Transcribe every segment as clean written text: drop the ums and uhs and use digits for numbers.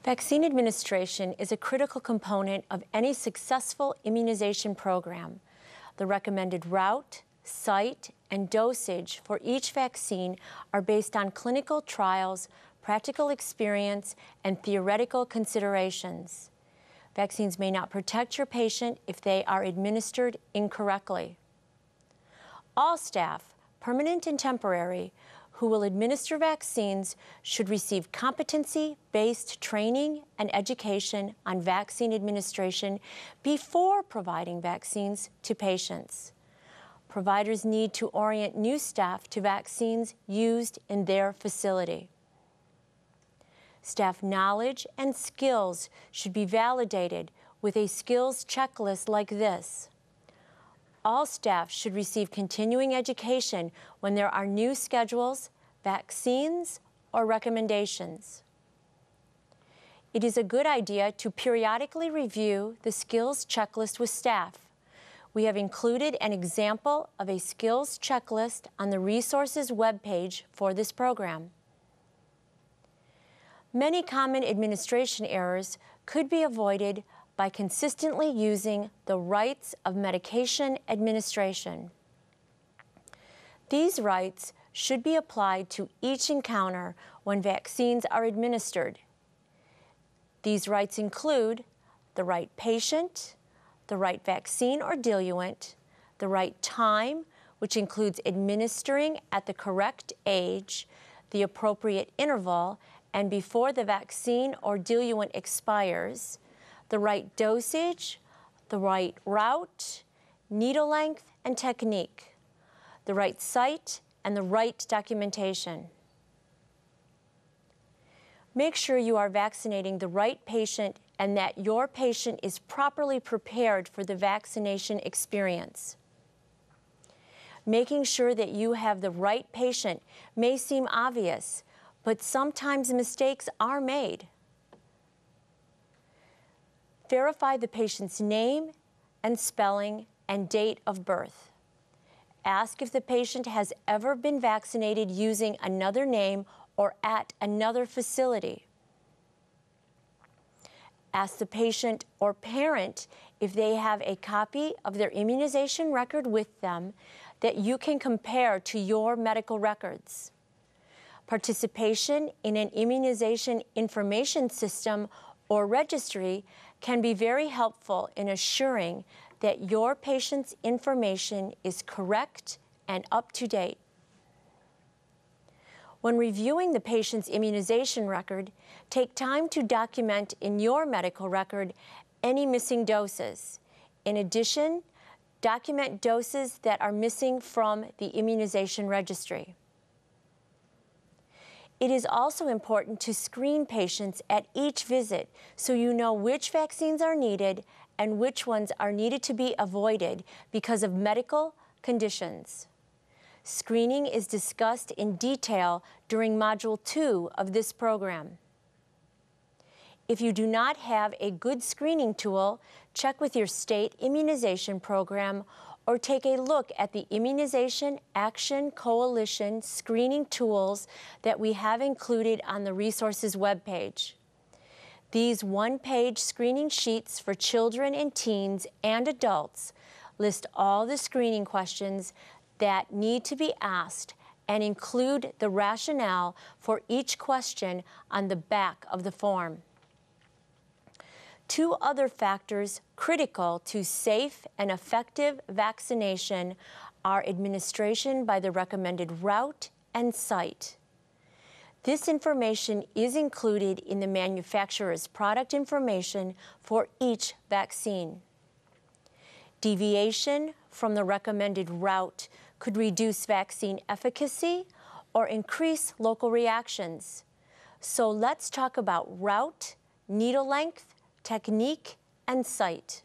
Vaccine administration is a critical component of any successful immunization program. The recommended route, site, and dosage for each vaccine are based on clinical trials, practical experience, and theoretical considerations. Vaccines may not protect your patient if they are administered incorrectly. All staff, permanent and temporary, who will administer vaccines should receive competency-based training and education on vaccine administration before providing vaccines to patients. Providers need to orient new staff to vaccines used in their facility. Staff knowledge and skills should be validated with a skills checklist like this. All staff should receive continuing education when there are new schedules, vaccines, or recommendations. It is a good idea to periodically review the skills checklist with staff. We have included an example of a skills checklist on the resources webpage for this program. Many common administration errors could be avoided by consistently using the rights of medication administration. These rights should be applied to each encounter when vaccines are administered. These rights include the right patient, the right vaccine or diluent, the right time, which includes administering at the correct age, the appropriate interval, and before the vaccine or diluent expires, the right dosage, the right route, needle length and technique, the right site, and the right documentation. Make sure you are vaccinating the right patient and that your patient is properly prepared for the vaccination experience. Making sure that you have the right patient may seem obvious, but sometimes mistakes are made. Verify the patient's name and spelling and date of birth. Ask if the patient has ever been vaccinated using another name or at another facility. Ask the patient or parent if they have a copy of their immunization record with them that you can compare to your medical records. Participation in an immunization information system or registry can be very helpful in assuring that your patient's information is correct and up to date. When reviewing the patient's immunization record, take time to document in your medical record any missing doses. In addition, document doses that are missing from the immunization registry. It is also important to screen patients at each visit so you know which vaccines are needed and which ones are needed to be avoided because of medical conditions. Screening is discussed in detail during Module 2 of this program. If you do not have a good screening tool, check with your state immunization program or take a look at the Immunization Action Coalition screening tools that we have included on the resources webpage. These one-page screening sheets for children and teens and adults list all the screening questions that need to be asked and include the rationale for each question on the back of the form. Two other factors critical to safe and effective vaccination are administration by the recommended route and site. This information is included in the manufacturer's product information for each vaccine. Deviation from the recommended route could reduce vaccine efficacy or increase local reactions. So let's talk about route, needle length, technique, and site.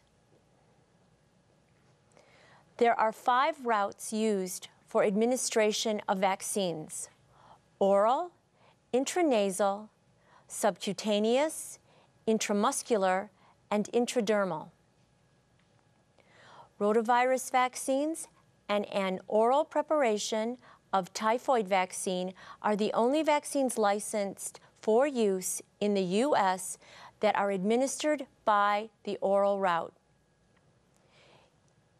There are 5 routes used for administration of vaccines: oral, intranasal, subcutaneous, intramuscular, and intradermal. Rotavirus vaccines and an oral preparation of typhoid vaccine are the only vaccines licensed for use in the U.S. that are administered by the oral route.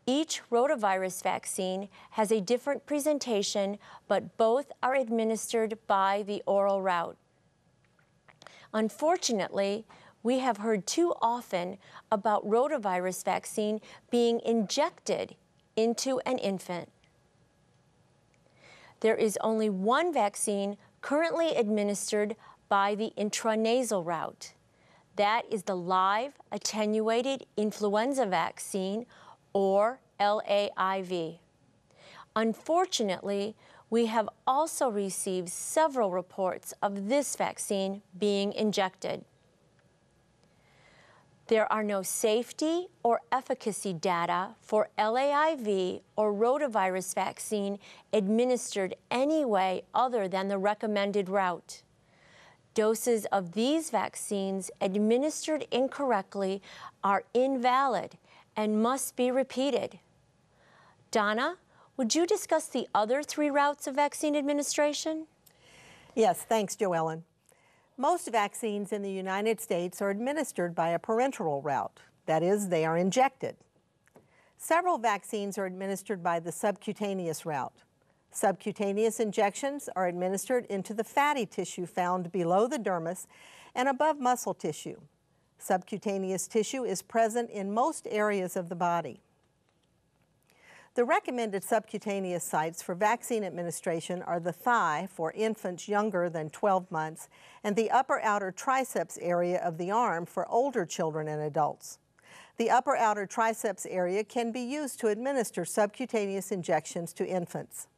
Each rotavirus vaccine has a different presentation, but both are administered by the oral route. Unfortunately, we have heard too often about rotavirus vaccine being injected into an infant. There is only one vaccine currently administered by the intranasal route. That is the live attenuated influenza vaccine, or LAIV. Unfortunately, we have also received several reports of this vaccine being injected. There are no safety or efficacy data for LAIV or rotavirus vaccine administered any way other than the recommended route. Doses of these vaccines administered incorrectly are invalid and must be repeated. Donna, would you discuss the other 3 routes of vaccine administration? Yes, thanks, Joellen. Most vaccines in the United States are administered by a parenteral route. That is, they are injected. Several vaccines are administered by the subcutaneous route. Subcutaneous injections are administered into the fatty tissue found below the dermis and above muscle tissue. Subcutaneous tissue is present in most areas of the body. The recommended subcutaneous sites for vaccine administration are the thigh for infants younger than 12 months and the upper outer triceps area of the arm for older children and adults. The upper outer triceps area can be used to administer subcutaneous injections to infants.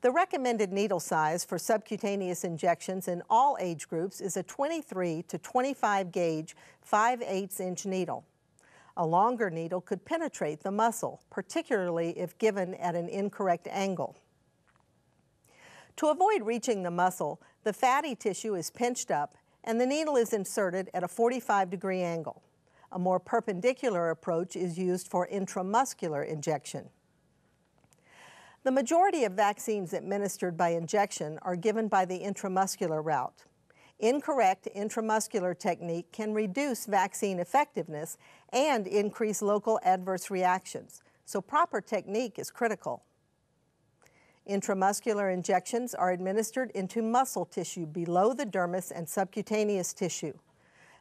The recommended needle size for subcutaneous injections in all age groups is a 23 to 25 gauge 5/8 inch needle. A longer needle could penetrate the muscle, particularly if given at an incorrect angle. To avoid reaching the muscle, the fatty tissue is pinched up and the needle is inserted at a 45-degree angle. A more perpendicular approach is used for intramuscular injection. The majority of vaccines administered by injection are given by the intramuscular route. Incorrect intramuscular technique can reduce vaccine effectiveness and increase local adverse reactions, so proper technique is critical. Intramuscular injections are administered into muscle tissue below the dermis and subcutaneous tissue.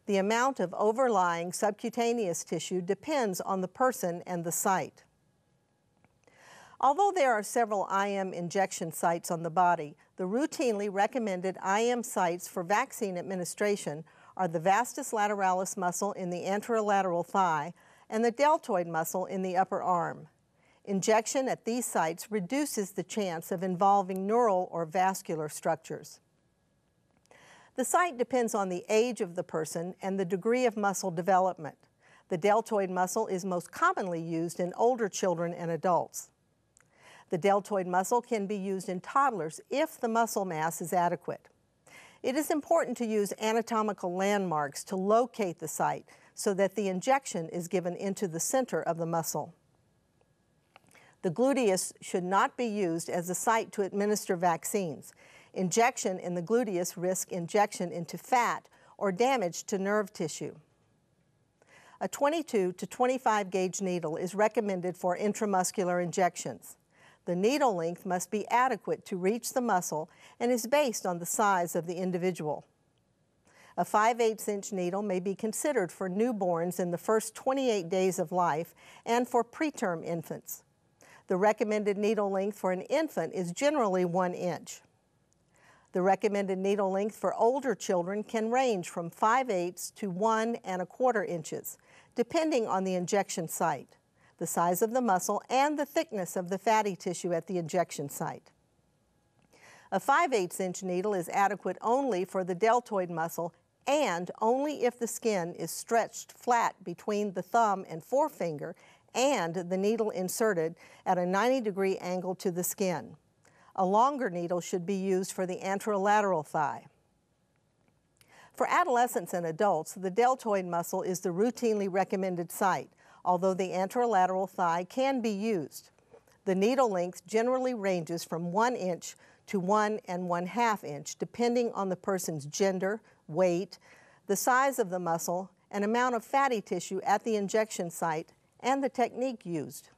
The amount of overlying subcutaneous tissue depends on the person and the site. Although there are several IM injection sites on the body, the routinely recommended IM sites for vaccine administration are the vastus lateralis muscle in the anterolateral thigh and the deltoid muscle in the upper arm. Injection at these sites reduces the chance of involving neural or vascular structures. The site depends on the age of the person and the degree of muscle development. The deltoid muscle is most commonly used in older children and adults. The deltoid muscle can be used in toddlers if the muscle mass is adequate. It is important to use anatomical landmarks to locate the site so that the injection is given into the center of the muscle. The gluteus should not be used as a site to administer vaccines. Injection in the gluteus risks injection into fat or damage to nerve tissue. A 22 to 25 gauge needle is recommended for intramuscular injections. The needle length must be adequate to reach the muscle and is based on the size of the individual. A 5/8 inch needle may be considered for newborns in the first 28 days of life and for preterm infants. The recommended needle length for an infant is generally 1 inch. The recommended needle length for older children can range from 5/8 to 1 1/4 inches, depending on the injection site, the size of the muscle, and the thickness of the fatty tissue at the injection site. A 5/8 inch needle is adequate only for the deltoid muscle and only if the skin is stretched flat between the thumb and forefinger and the needle inserted at a 90-degree angle to the skin. A longer needle should be used for the anterolateral thigh. For adolescents and adults, the deltoid muscle is the routinely recommended site, although the anterolateral thigh can be used. The needle length generally ranges from 1 inch to 1 1/2 inch, depending on the person's gender, weight, the size of the muscle, and amount of fatty tissue at the injection site, and the technique used.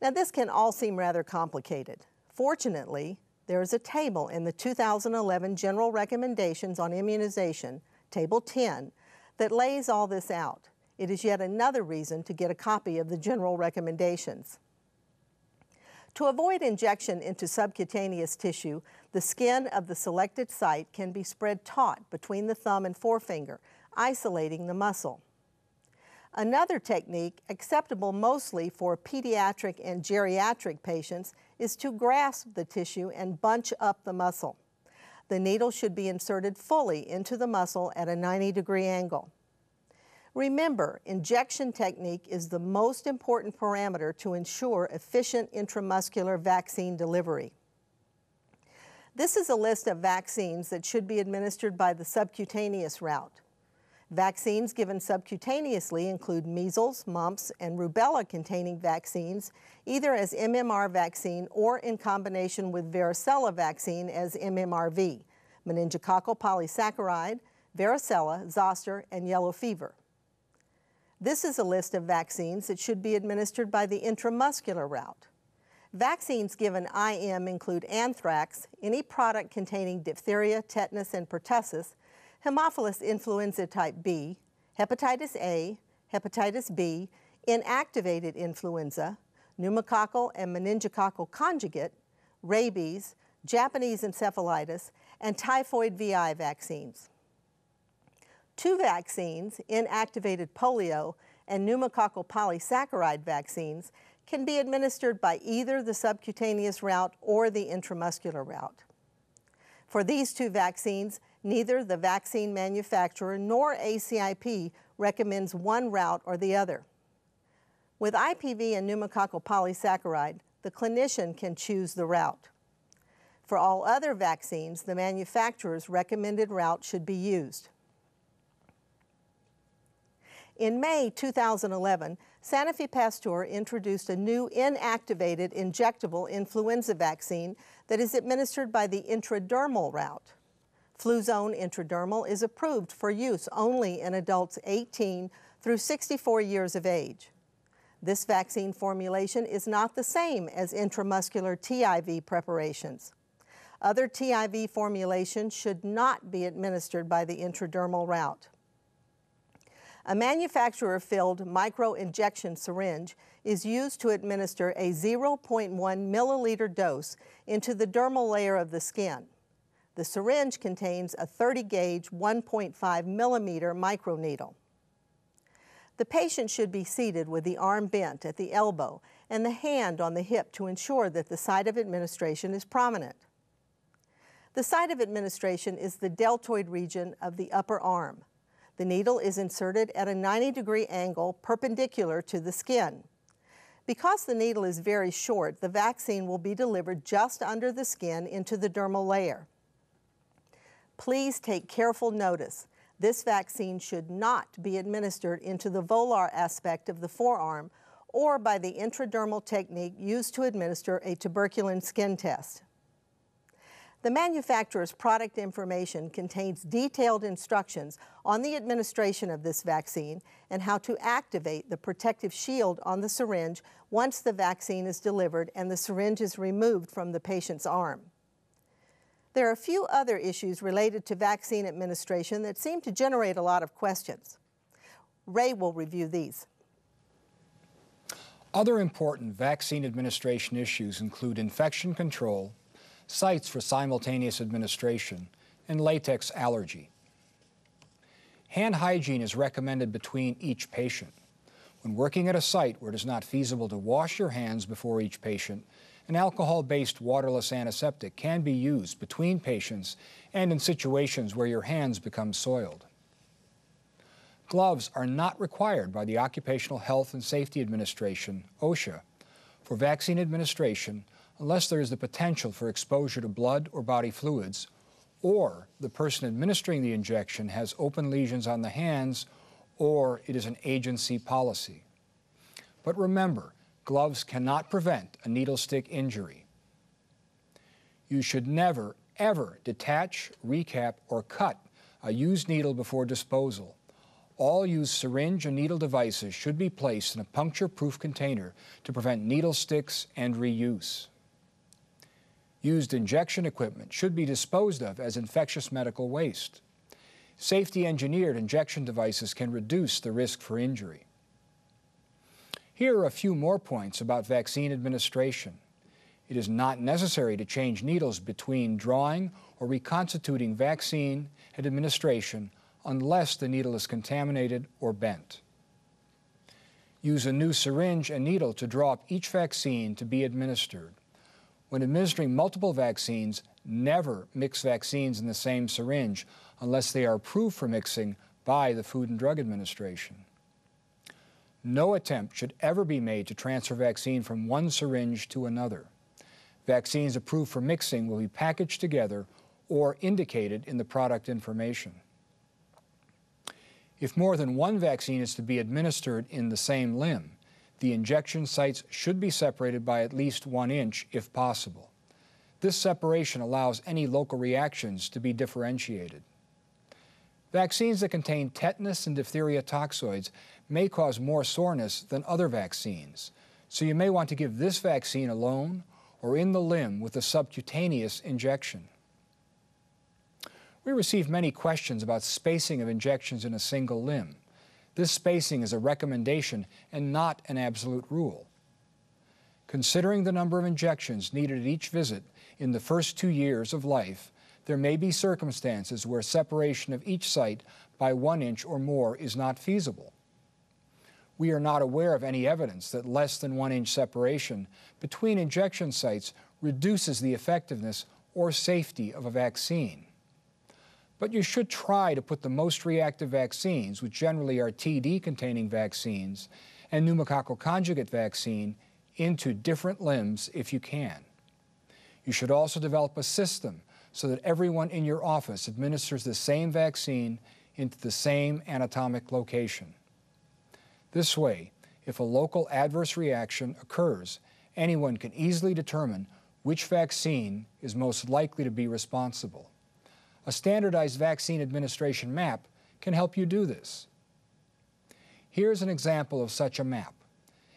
Now, this can all seem rather complicated. Fortunately, there is a table in the 2011 General Recommendations on Immunization, Table 10, that lays all this out. It is yet another reason to get a copy of the General Recommendations. To avoid injection into subcutaneous tissue, the skin of the selected site can be spread taut between the thumb and forefinger, isolating the muscle. Another technique, acceptable mostly for pediatric and geriatric patients, is to grasp the tissue and bunch up the muscle. The needle should be inserted fully into the muscle at a 90-degree angle. Remember, injection technique is the most important parameter to ensure efficient intramuscular vaccine delivery. This is a list of vaccines that should be administered by the subcutaneous route. Vaccines given subcutaneously include measles, mumps, and rubella-containing vaccines, either as MMR vaccine or in combination with varicella vaccine as MMRV, meningococcal polysaccharide, varicella, zoster, and yellow fever. This is a list of vaccines that should be administered by the intramuscular route. Vaccines given IM include anthrax, any product containing diphtheria, tetanus, and pertussis, Haemophilus influenza type B, hepatitis A, hepatitis B, inactivated influenza, pneumococcal and meningococcal conjugate, rabies, Japanese encephalitis, and typhoid VI vaccines. 2 vaccines, inactivated polio and pneumococcal polysaccharide vaccines, can be administered by either the subcutaneous route or the intramuscular route. For these 2 vaccines, neither the vaccine manufacturer nor ACIP recommends one route or the other. With IPV and pneumococcal polysaccharide, the clinician can choose the route. For all other vaccines, the manufacturer's recommended route should be used. In May 2011, Sanofi Pasteur introduced a new inactivated injectable influenza vaccine that is administered by the intradermal route. Fluzone Intradermal is approved for use only in adults 18 through 64 years of age. This vaccine formulation is not the same as intramuscular TIV preparations. Other TIV formulations should not be administered by the intradermal route. A manufacturer-filled micro-injection syringe is used to administer a 0.1 milliliter dose into the dermal layer of the skin. The syringe contains a 30-gauge 1.5 millimeter microneedle. The patient should be seated with the arm bent at the elbow and the hand on the hip to ensure that the site of administration is prominent. The site of administration is the deltoid region of the upper arm. The needle is inserted at a 90-degree angle perpendicular to the skin. Because the needle is very short, the vaccine will be delivered just under the skin into the dermal layer. Please take careful notice. This vaccine should not be administered into the volar aspect of the forearm or by the intradermal technique used to administer a tuberculin skin test. The manufacturer's product information contains detailed instructions on the administration of this vaccine and how to activate the protective shield on the syringe once the vaccine is delivered and the syringe is removed from the patient's arm. There are a few other issues related to vaccine administration that seem to generate a lot of questions. Ray will review these. Other important vaccine administration issues include infection control, sites for simultaneous administration, and latex allergy. Hand hygiene is recommended between each patient. When working at a site where it is not feasible to wash your hands before each patient, an alcohol-based waterless antiseptic can be used between patients and in situations where your hands become soiled. Gloves are not required by the Occupational Health and Safety Administration, OSHA, for vaccine administration unless there is the potential for exposure to blood or body fluids, or the person administering the injection has open lesions on the hands, or it is an agency policy. But remember, gloves cannot prevent a needle stick injury. You should never, ever detach, recap, or cut a used needle before disposal. All used syringe and needle devices should be placed in a puncture-proof container to prevent needle sticks and reuse. Used injection equipment should be disposed of as infectious medical waste. Safety-engineered injection devices can reduce the risk for injury. Here are a few more points about vaccine administration. It is not necessary to change needles between drawing or reconstituting vaccine and administration unless the needle is contaminated or bent. Use a new syringe and needle to draw up each vaccine to be administered. When administering multiple vaccines, never mix vaccines in the same syringe unless they are approved for mixing by the Food and Drug Administration. No attempt should ever be made to transfer vaccine from one syringe to another. Vaccines approved for mixing will be packaged together or indicated in the product information. If more than one vaccine is to be administered in the same limb, the injection sites should be separated by at least 1 inch if possible. This separation allows any local reactions to be differentiated. Vaccines that contain tetanus and diphtheria toxoids may cause more soreness than other vaccines, so you may want to give this vaccine alone or in the limb with a subcutaneous injection. We receive many questions about spacing of injections in a single limb. This spacing is a recommendation and not an absolute rule. Considering the number of injections needed at each visit in the first 2 years of life, there may be circumstances where separation of each site by 1 inch or more is not feasible. We are not aware of any evidence that less than 1 inch separation between injection sites reduces the effectiveness or safety of a vaccine. But you should try to put the most reactive vaccines, which generally are TD-containing vaccines, and pneumococcal conjugate vaccine into different limbs if you can. You should also develop a system so that everyone in your office administers the same vaccine into the same anatomic location. This way, if a local adverse reaction occurs, anyone can easily determine which vaccine is most likely to be responsible. A standardized vaccine administration map can help you do this. Here's an example of such a map.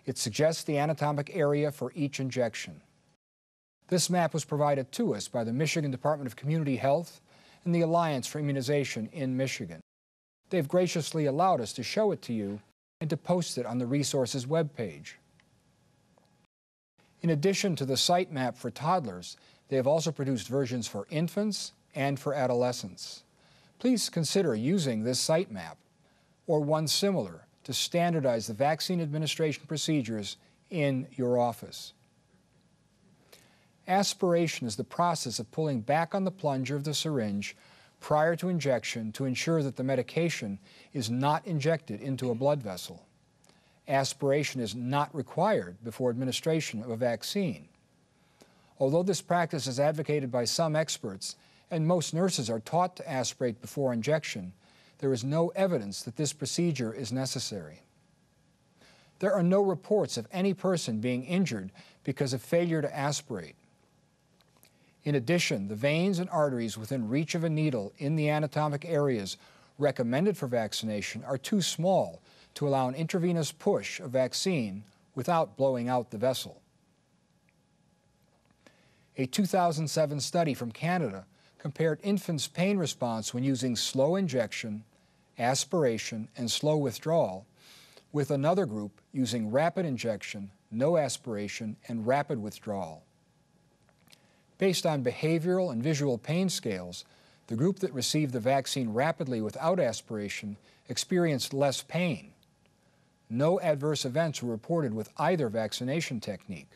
It suggests the anatomic area for each injection. This map was provided to us by the Michigan Department of Community Health and the Alliance for Immunization in Michigan. They've graciously allowed us to show it to you and to post it on the resources webpage. In addition to the site map for toddlers, they have also produced versions for infants and for adolescents. Please consider using this site map or one similar to standardize the vaccine administration procedures in your office. Aspiration is the process of pulling back on the plunger of the syringe prior to injection to ensure that the medication is not injected into a blood vessel. Aspiration is not required before administration of a vaccine. Although this practice is advocated by some experts and most nurses are taught to aspirate before injection, there is no evidence that this procedure is necessary. There are no reports of any person being injured because of failure to aspirate. In addition, the veins and arteries within reach of a needle in the anatomic areas recommended for vaccination are too small to allow an intravenous push of vaccine without blowing out the vessel. A 2007 study from Canada compared infants' pain response when using slow injection, aspiration, and slow withdrawal with another group using rapid injection, no aspiration, and rapid withdrawal. Based on behavioral and visual pain scales, the group that received the vaccine rapidly without aspiration experienced less pain. No adverse events were reported with either vaccination technique.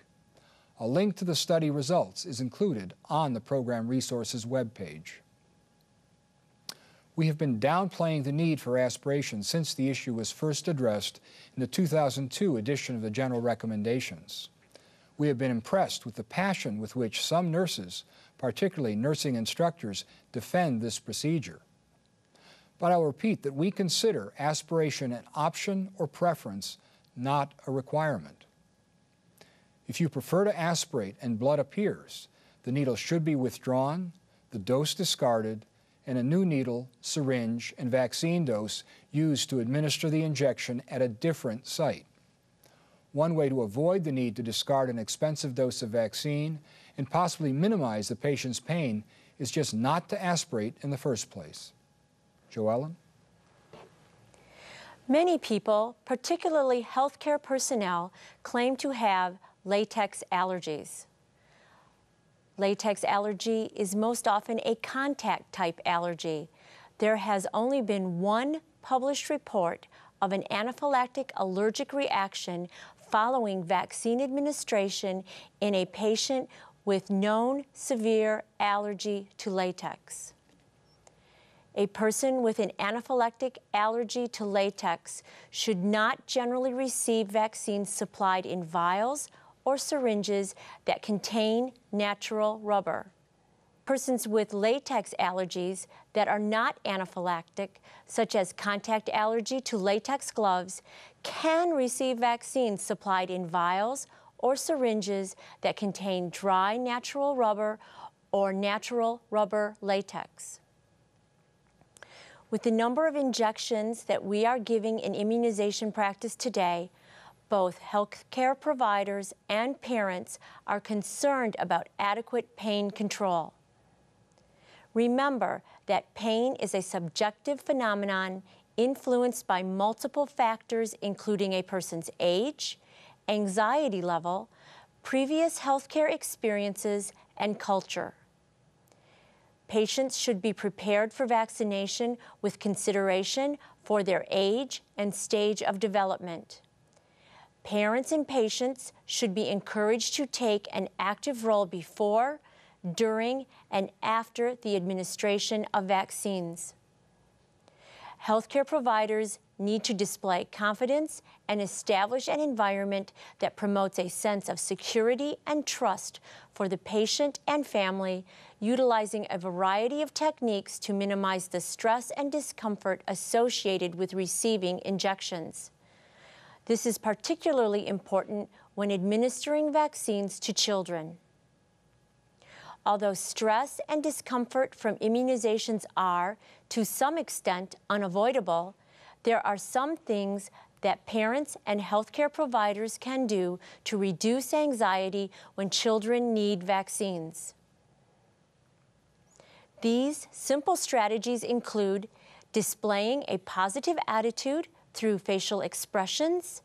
A link to the study results is included on the Program Resources webpage. We have been downplaying the need for aspiration since the issue was first addressed in the 2002 edition of the General Recommendations. We have been impressed with the passion with which some nurses, particularly nursing instructors, defend this procedure. But I'll repeat that we consider aspiration an option or preference, not a requirement. If you prefer to aspirate and blood appears, The needle should be withdrawn, the dose discarded, and a new needle, syringe, and vaccine dose used to administer the injection at a different site. One way to avoid the need to discard an expensive dose of vaccine and possibly minimize the patient's pain is just not to aspirate in the first place. Joellen? Many people, particularly healthcare personnel, claim to have latex allergies. Latex allergy is most often a contact type allergy. There has only been one published report of an anaphylactic allergic reaction following vaccine administration in a patient with known severe allergy to latex. A person with an anaphylactic allergy to latex should not generally receive vaccines supplied in vials or syringes that contain natural rubber. Persons with latex allergies that are not anaphylactic, such as contact allergy to latex gloves, can receive vaccines supplied in vials or syringes that contain dry natural rubber or natural rubber latex. With the number of injections that we are giving in immunization practice today, both healthcare providers and parents are concerned about adequate pain control. Remember that pain is a subjective phenomenon influenced by multiple factors, including a person's age, anxiety level, previous healthcare experiences, and culture. Patients should be prepared for vaccination with consideration for their age and stage of development. Parents and patients should be encouraged to take an active role before, during, and after the administration of vaccines. Healthcare providers need to display confidence and establish an environment that promotes a sense of security and trust for the patient and family, utilizing a variety of techniques to minimize the stress and discomfort associated with receiving injections. This is particularly important when administering vaccines to children. Although stress and discomfort from immunizations are, to some extent, unavoidable, there are some things that parents and healthcare providers can do to reduce anxiety when children need vaccines. These simple strategies include displaying a positive attitude through facial expressions,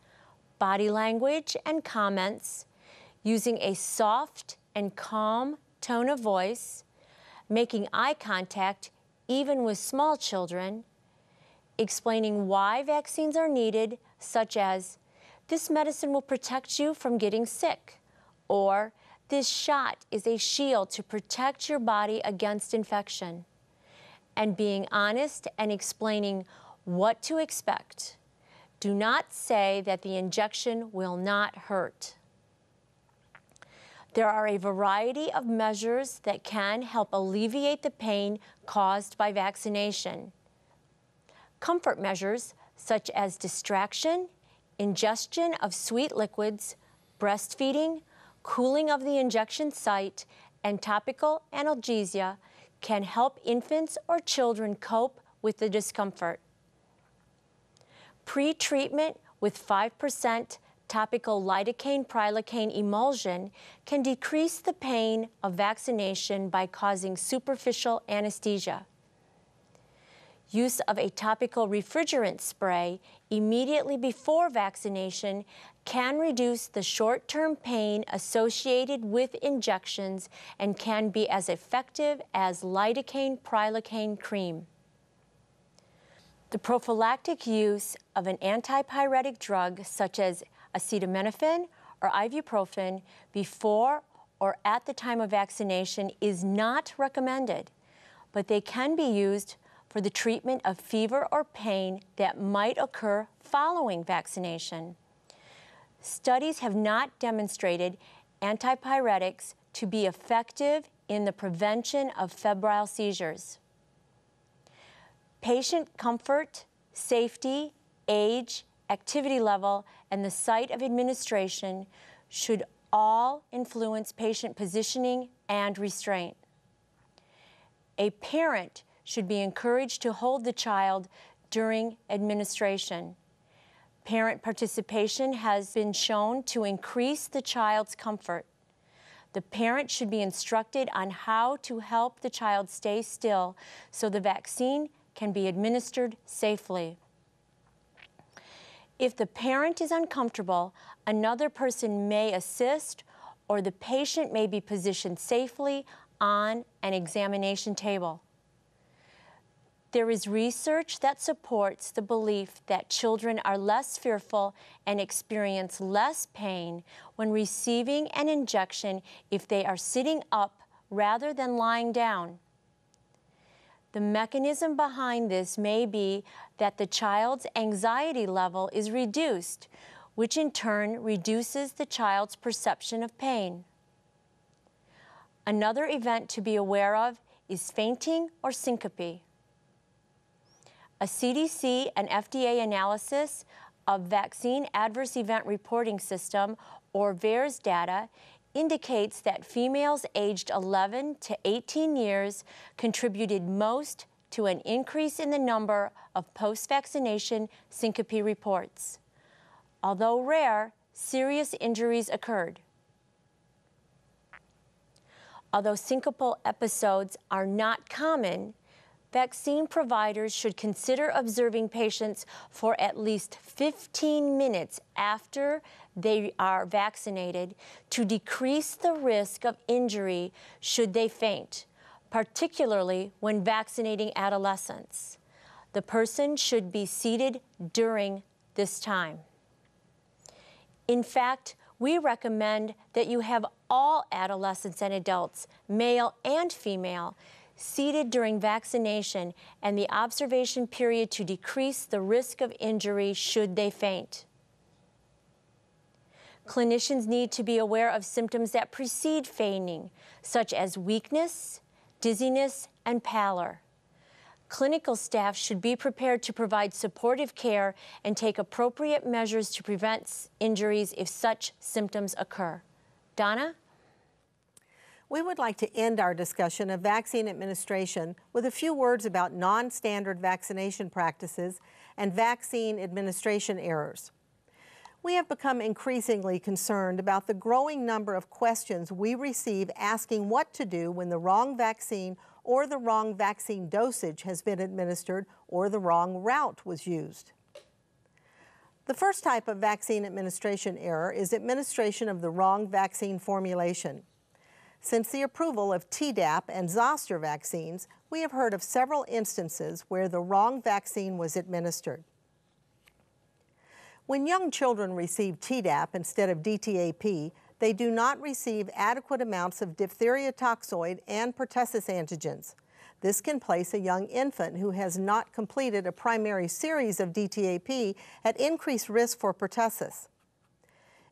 body language, and comments, using a soft and calm tone of voice, making eye contact even with small children, explaining why vaccines are needed, such as, "This medicine will protect you from getting sick," or "This shot is a shield to protect your body against infection," and being honest and explaining what to expect. Do not say that the injection will not hurt. There are a variety of measures that can help alleviate the pain caused by vaccination. Comfort measures such as distraction, ingestion of sweet liquids, breastfeeding, cooling of the injection site, and topical analgesia can help infants or children cope with the discomfort. Pre-treatment with 5% topical lidocaine-prilocaine emulsion can decrease the pain of vaccination by causing superficial anesthesia. Use of a topical refrigerant spray immediately before vaccination can reduce the short-term pain associated with injections and can be as effective as lidocaine-prilocaine cream. The prophylactic use of an antipyretic drug such as acetaminophen or ibuprofen before or at the time of vaccination is not recommended, but they can be used for the treatment of fever or pain that might occur following vaccination. Studies have not demonstrated antipyretics to be effective in the prevention of febrile seizures. Patient comfort, safety, age, activity level, and the site of administration should all influence patient positioning and restraint. A parent should be encouraged to hold the child during administration. Parent participation has been shown to increase the child's comfort. The parent should be instructed on how to help the child stay still so the vaccine can be administered safely. If the parent is uncomfortable, another person may assist, or the patient may be positioned safely on an examination table. There is research that supports the belief that children are less fearful and experience less pain when receiving an injection if they are sitting up rather than lying down. The mechanism behind this may be that the child's anxiety level is reduced, which in turn reduces the child's perception of pain. Another event to be aware of is fainting or syncope. A CDC and FDA analysis of Vaccine Adverse Event Reporting System, or VAERS data, indicates that females aged 11 to 18 years contributed most to an increase in the number of post-vaccination syncope reports. Although rare, serious injuries occurred. Although syncopal episodes are not common, vaccine providers should consider observing patients for at least 15 minutes after they are vaccinated to decrease the risk of injury should they faint, particularly when vaccinating adolescents. The person should be seated during this time. In fact, we recommend that you have all adolescents and adults, male and female, seated during vaccination and the observation period to decrease the risk of injury should they faint. Clinicians need to be aware of symptoms that precede fainting, such as weakness, dizziness, and pallor. Clinical staff should be prepared to provide supportive care and take appropriate measures to prevent injuries if such symptoms occur. Donna? We would like to end our discussion of vaccine administration with a few words about non-standard vaccination practices and vaccine administration errors. We have become increasingly concerned about the growing number of questions we receive asking what to do when the wrong vaccine or the wrong vaccine dosage has been administered or the wrong route was used. The first type of vaccine administration error is administration of the wrong vaccine formulation. Since the approval of Tdap and zoster vaccines, we have heard of several instances where the wrong vaccine was administered. When young children receive Tdap instead of DTaP, they do not receive adequate amounts of diphtheria toxoid and pertussis antigens. This can place a young infant who has not completed a primary series of DTaP at increased risk for pertussis.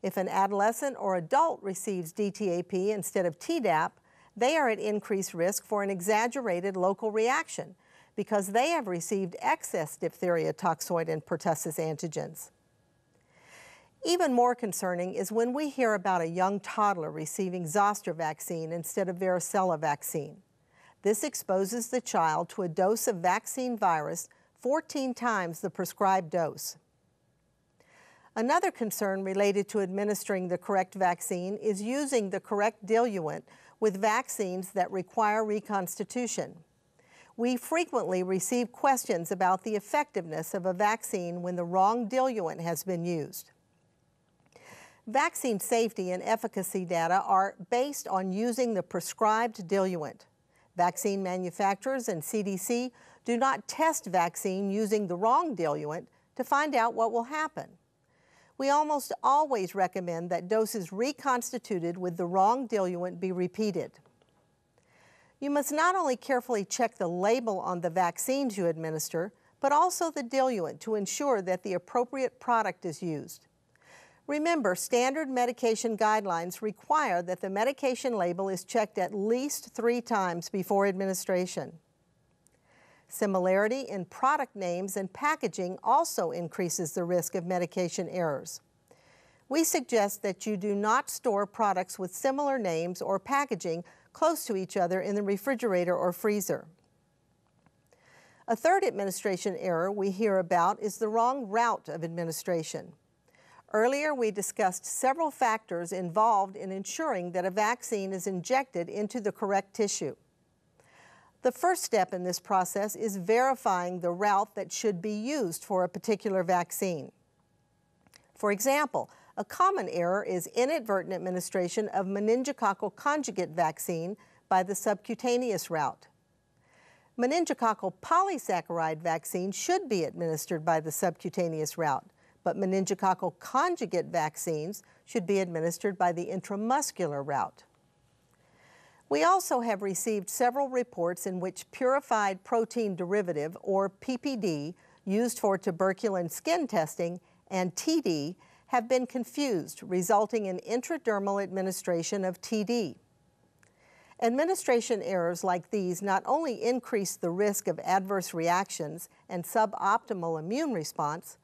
If an adolescent or adult receives DTaP instead of Tdap, they are at increased risk for an exaggerated local reaction because they have received excess diphtheria toxoid and pertussis antigens. Even more concerning is when we hear about a young toddler receiving zoster vaccine instead of varicella vaccine. This exposes the child to a dose of vaccine virus 14 times the prescribed dose. Another concern related to administering the correct vaccine is using the correct diluent with vaccines that require reconstitution. We frequently receive questions about the effectiveness of a vaccine when the wrong diluent has been used. Vaccine safety and efficacy data are based on using the prescribed diluent. Vaccine manufacturers and CDC do not test vaccine using the wrong diluent to find out what will happen. We almost always recommend that doses reconstituted with the wrong diluent be repeated. You must not only carefully check the label on the vaccines you administer, but also the diluent to ensure that the appropriate product is used. Remember, standard medication guidelines require that the medication label is checked at least 3 times before administration. Similarity in product names and packaging also increases the risk of medication errors. we suggest that you do not store products with similar names or packaging close to each other in the refrigerator or freezer. A third administration error we hear about is the wrong route of administration. Earlier, we discussed several factors involved in ensuring that a vaccine is injected into the correct tissue. The first step in this process is verifying the route that should be used for a particular vaccine. For example, a common error is inadvertent administration of meningococcal conjugate vaccine by the subcutaneous route. Meningococcal polysaccharide vaccine should be administered by the subcutaneous route, but meningococcal conjugate vaccines should be administered by the intramuscular route. We also have received several reports in which purified protein derivative, or PPD, used for tuberculin skin testing, and TD have been confused, resulting in intradermal administration of TD. Administration errors like these not only increase the risk of adverse reactions and suboptimal immune response,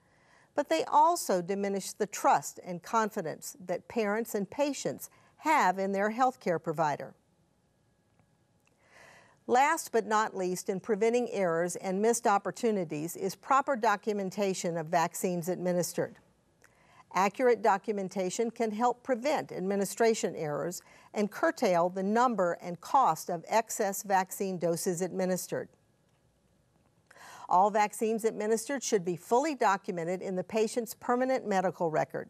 but they also diminish the trust and confidence that parents and patients have in their healthcare provider. Last but not least in preventing errors and missed opportunities is proper documentation of vaccines administered. Accurate documentation can help prevent administration errors and curtail the number and cost of excess vaccine doses administered. All vaccines administered should be fully documented in the patient's permanent medical record.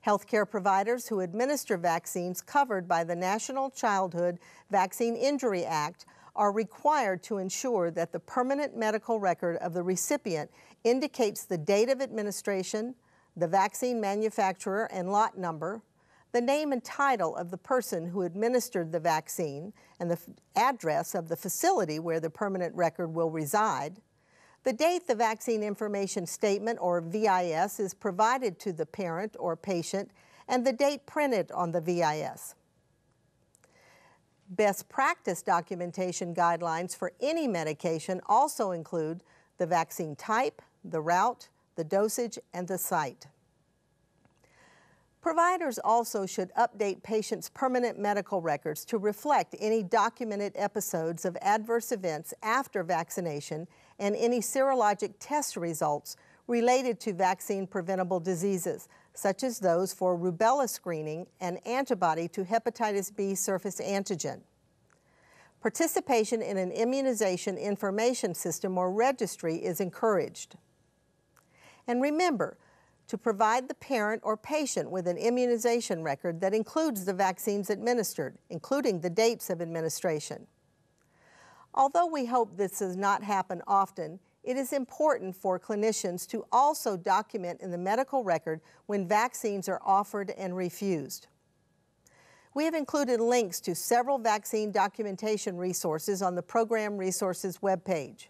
Healthcare providers who administer vaccines covered by the National Childhood Vaccine Injury Act are required to ensure that the permanent medical record of the recipient indicates the date of administration, the vaccine manufacturer and lot number, the name and title of the person who administered the vaccine, and the address of the facility where the permanent record will reside, the date the vaccine information statement, or VIS, is provided to the parent or patient, and the date printed on the VIS. Best practice documentation guidelines for any medication also include the vaccine type, the route, the dosage, and the site. Providers also should update patients' permanent medical records to reflect any documented episodes of adverse events after vaccination and any serologic test results related to vaccine-preventable diseases, such as those for rubella screening and antibody to hepatitis B surface antigen. Participation in an immunization information system or registry is encouraged. And remember, to provide the parent or patient with an immunization record that includes the vaccines administered, including the dates of administration. Although we hope this does not happen often, it is important for clinicians to also document in the medical record when vaccines are offered and refused. We have included links to several vaccine documentation resources on the Program Resources webpage.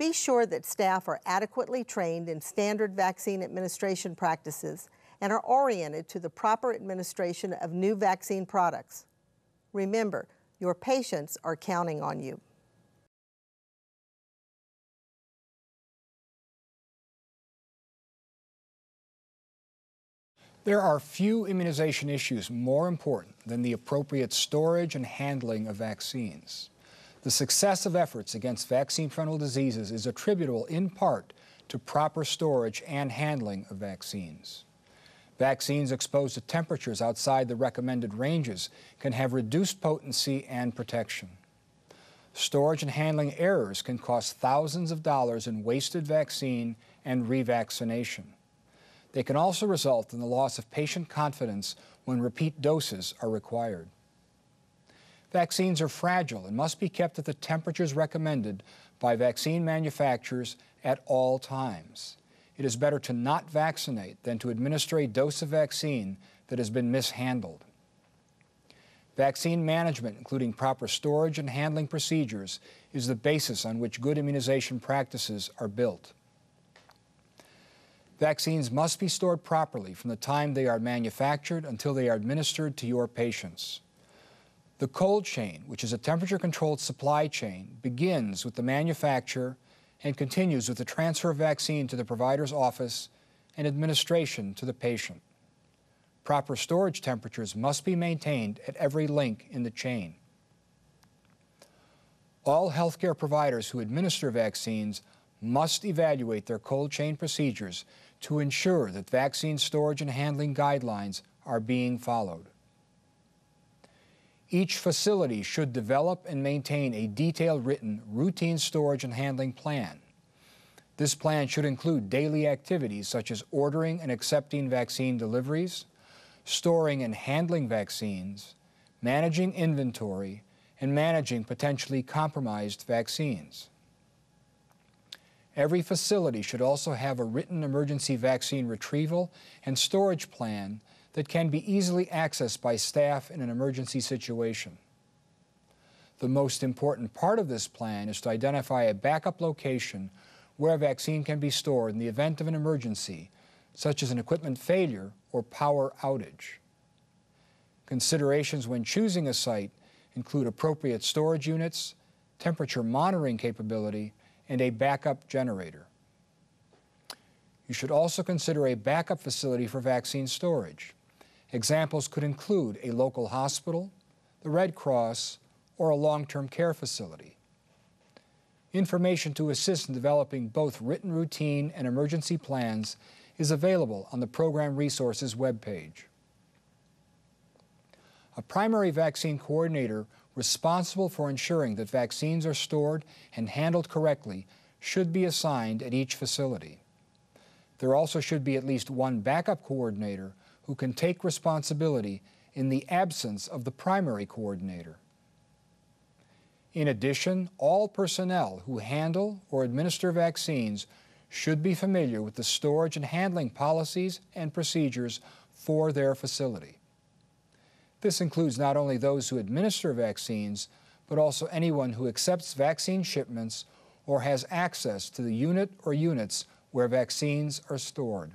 Be sure that staff are adequately trained in standard vaccine administration practices and are oriented to the proper administration of new vaccine products. Remember, your patients are counting on you. There are few immunization issues more important than the appropriate storage and handling of vaccines. The success of efforts against vaccine-preventable diseases is attributable in part to proper storage and handling of vaccines. Vaccines exposed to temperatures outside the recommended ranges can have reduced potency and protection. Storage and handling errors can cost thousands of dollars in wasted vaccine and revaccination. They can also result in the loss of patient confidence when repeat doses are required. Vaccines are fragile and must be kept at the temperatures recommended by vaccine manufacturers at all times. It is better to not vaccinate than to administer a dose of vaccine that has been mishandled. Vaccine management, including proper storage and handling procedures, is the basis on which good immunization practices are built. Vaccines must be stored properly from the time they are manufactured until they are administered to your patients. The cold chain, which is a temperature-controlled supply chain, begins with the manufacturer and continues with the transfer of vaccine to the provider's office and administration to the patient. Proper storage temperatures must be maintained at every link in the chain. All healthcare providers who administer vaccines must evaluate their cold chain procedures to ensure that vaccine storage and handling guidelines are being followed. Each facility should develop and maintain a detailed written routine storage and handling plan. This plan should include daily activities such as ordering and accepting vaccine deliveries, storing and handling vaccines, managing inventory, and managing potentially compromised vaccines. Every facility should also have a written emergency vaccine retrieval and storage plan that can be easily accessed by staff in an emergency situation. The most important part of this plan is to identify a backup location where a vaccine can be stored in the event of an emergency, such as an equipment failure or power outage. Considerations when choosing a site include appropriate storage units, temperature monitoring capability, and a backup generator. You should also consider a backup facility for vaccine storage. Examples could include a local hospital, the Red Cross, or a long-term care facility. Information to assist in developing both written routine and emergency plans is available on the Program Resources webpage. A primary vaccine coordinator responsible for ensuring that vaccines are stored and handled correctly should be assigned at each facility. There also should be at least one backup coordinator who can take responsibility in the absence of the primary coordinator. In addition, all personnel who handle or administer vaccines should be familiar with the storage and handling policies and procedures for their facility. This includes not only those who administer vaccines, but also anyone who accepts vaccine shipments or has access to the unit or units where vaccines are stored.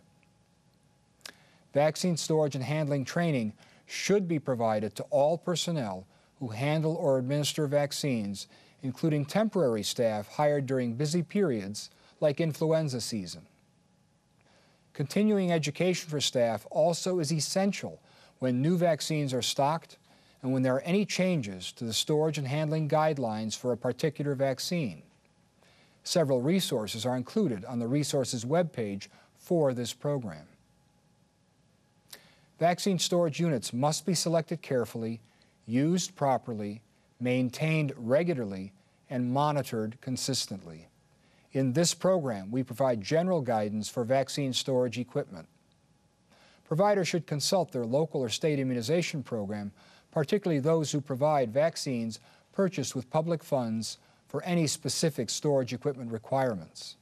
Vaccine storage and handling training should be provided to all personnel who handle or administer vaccines, including temporary staff hired during busy periods like influenza season. Continuing education for staff also is essential when new vaccines are stocked and when there are any changes to the storage and handling guidelines for a particular vaccine. Several resources are included on the Resources webpage for this program. Vaccine storage units must be selected carefully, used properly, maintained regularly, and monitored consistently. In this program, we provide general guidance for vaccine storage equipment. Providers should consult their local or state immunization program, particularly those who provide vaccines purchased with public funds for any specific storage equipment requirements.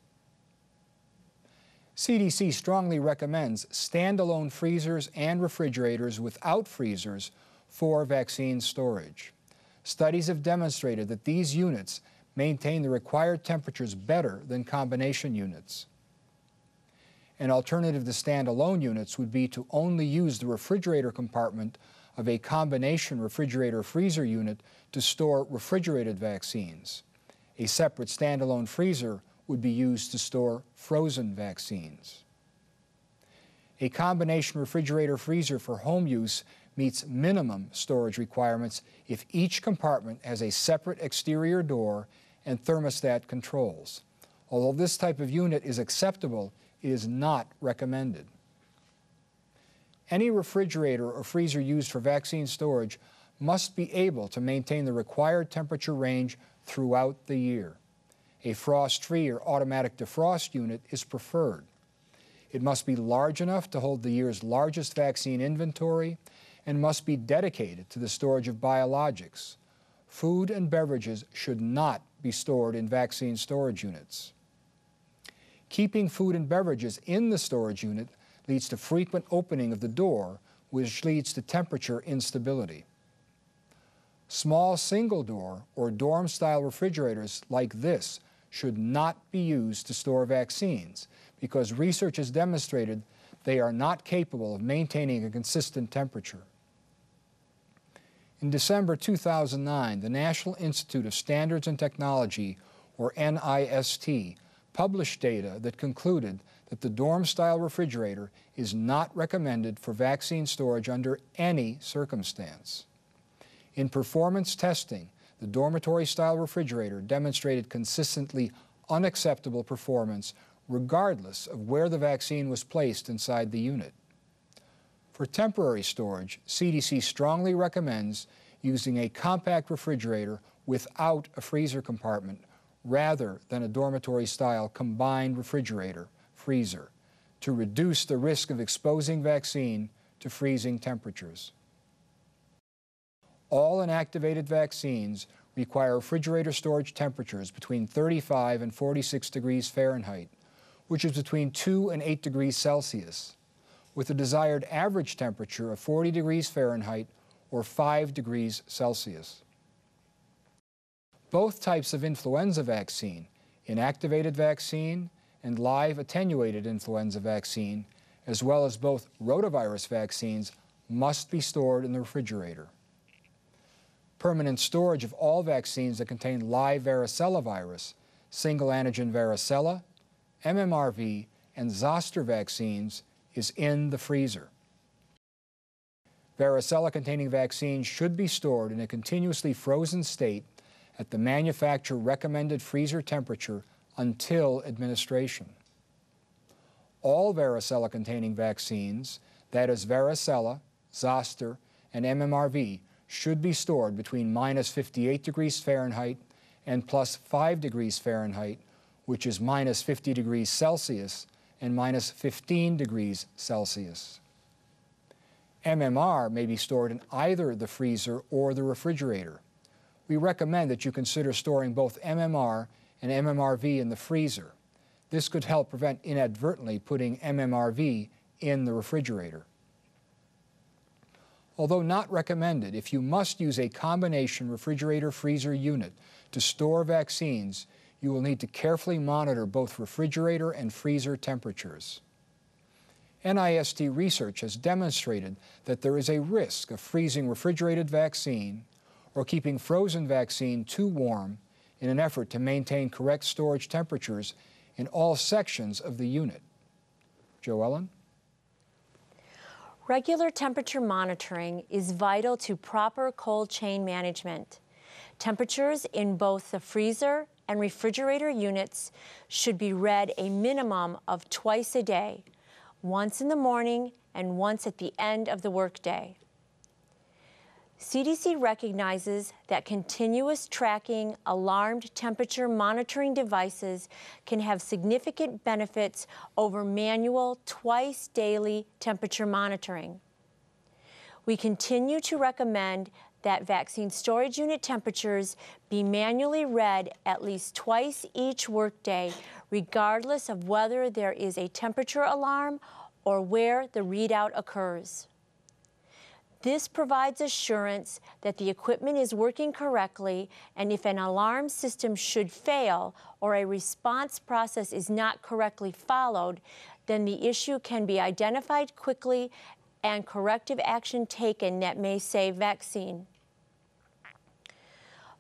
CDC strongly recommends standalone freezers and refrigerators without freezers for vaccine storage. Studies have demonstrated that these units maintain the required temperatures better than combination units. An alternative to standalone units would be to only use the refrigerator compartment of a combination refrigerator-freezer unit to store refrigerated vaccines. A separate standalone freezer would be used to store frozen vaccines. A combination refrigerator-freezer for home use meets minimum storage requirements if each compartment has a separate exterior door and thermostat controls. Although this type of unit is acceptable, it is not recommended. Any refrigerator or freezer used for vaccine storage must be able to maintain the required temperature range throughout the year. A frost-free or automatic defrost unit is preferred. It must be large enough to hold the year's largest vaccine inventory and must be dedicated to the storage of biologics. Food and beverages should not be stored in vaccine storage units. Keeping food and beverages in the storage unit leads to frequent opening of the door, which leads to temperature instability. Small single-door or dorm-style refrigerators like this should not be used to store vaccines because research has demonstrated they are not capable of maintaining a consistent temperature. In December 2009, the National Institute of Standards and Technology, or NIST, published data that concluded that the dorm-style refrigerator is not recommended for vaccine storage under any circumstance. In performance testing, the dormitory-style refrigerator demonstrated consistently unacceptable performance regardless of where the vaccine was placed inside the unit. For temporary storage, CDC strongly recommends using a compact refrigerator without a freezer compartment rather than a dormitory-style combined refrigerator, freezer, to reduce the risk of exposing vaccine to freezing temperatures. All inactivated vaccines require refrigerator storage temperatures between 35 and 46 degrees Fahrenheit, which is between 2 and 8 degrees Celsius, with a desired average temperature of 40 degrees Fahrenheit or 5 degrees Celsius. Both types of influenza vaccine, inactivated vaccine and live attenuated influenza vaccine, as well as both rotavirus vaccines, must be stored in the refrigerator. Permanent storage of all vaccines that contain live varicella virus, single antigen varicella, MMRV, and zoster vaccines is in the freezer. Varicella-containing vaccines should be stored in a continuously frozen state at the manufacturer recommended freezer temperature until administration. All varicella-containing vaccines, that is varicella, zoster, and MMRV, should be stored between minus 58 degrees Fahrenheit and plus 5 degrees Fahrenheit, which is minus 50 degrees Celsius and minus 15 degrees Celsius. MMR may be stored in either the freezer or the refrigerator. We recommend that you consider storing both MMR and MMRV in the freezer. This could help prevent inadvertently putting MMRV in the refrigerator. Although not recommended, if you must use a combination refrigerator-freezer unit to store vaccines, you will need to carefully monitor both refrigerator and freezer temperatures. NIST research has demonstrated that there is a risk of freezing refrigerated vaccine or keeping frozen vaccine too warm in an effort to maintain correct storage temperatures in all sections of the unit. Jo Ellen? Regular temperature monitoring is vital to proper cold chain management. Temperatures in both the freezer and refrigerator units should be read a minimum of twice a day, once in the morning and once at the end of the workday. CDC recognizes that continuous tracking alarmed temperature monitoring devices can have significant benefits over manual twice daily temperature monitoring. We continue to recommend that vaccine storage unit temperatures be manually read at least twice each workday, regardless of whether there is a temperature alarm or where the readout occurs. This provides assurance that the equipment is working correctly, and if an alarm system should fail or a response process is not correctly followed, then the issue can be identified quickly and corrective action taken that may save vaccine.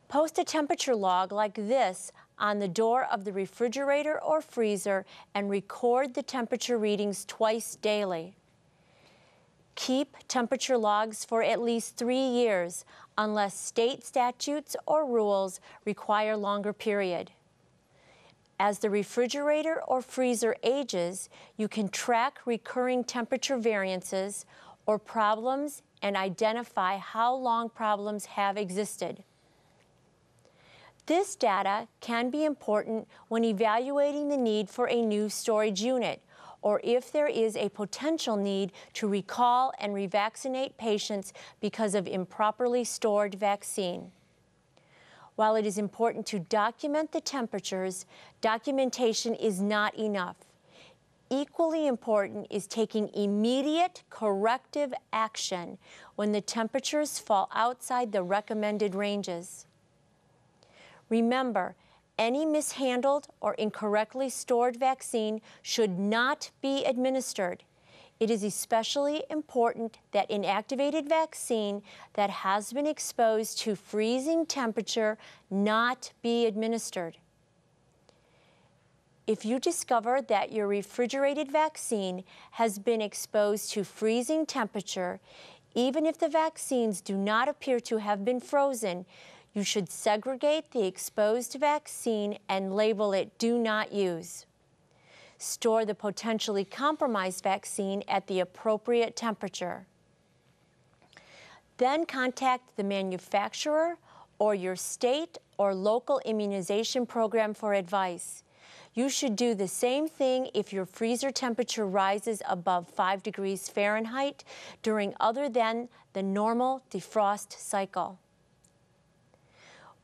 Post a temperature log like this on the door of the refrigerator or freezer and record the temperature readings twice daily. Keep temperature logs for at least 3 years unless state statutes or rules require longer period. As the refrigerator or freezer ages, you can track recurring temperature variances or problems and identify how long problems have existed. This data can be important when evaluating the need for a new storage unit, or if there is a potential need to recall and revaccinate patients because of improperly stored vaccine. While it is important to document the temperatures, documentation is not enough. Equally important is taking immediate corrective action when the temperatures fall outside the recommended ranges. Remember, any mishandled or incorrectly stored vaccine should not be administered. It is especially important that inactivated vaccine that has been exposed to freezing temperature not be administered. If you discover that your refrigerated vaccine has been exposed to freezing temperature, even if the vaccines do not appear to have been frozen, you should segregate the exposed vaccine and label it "Do Not Use." Store the potentially compromised vaccine at the appropriate temperature. Then contact the manufacturer or your state or local immunization program for advice. You should do the same thing if your freezer temperature rises above 5 degrees Fahrenheit during other than the normal defrost cycle.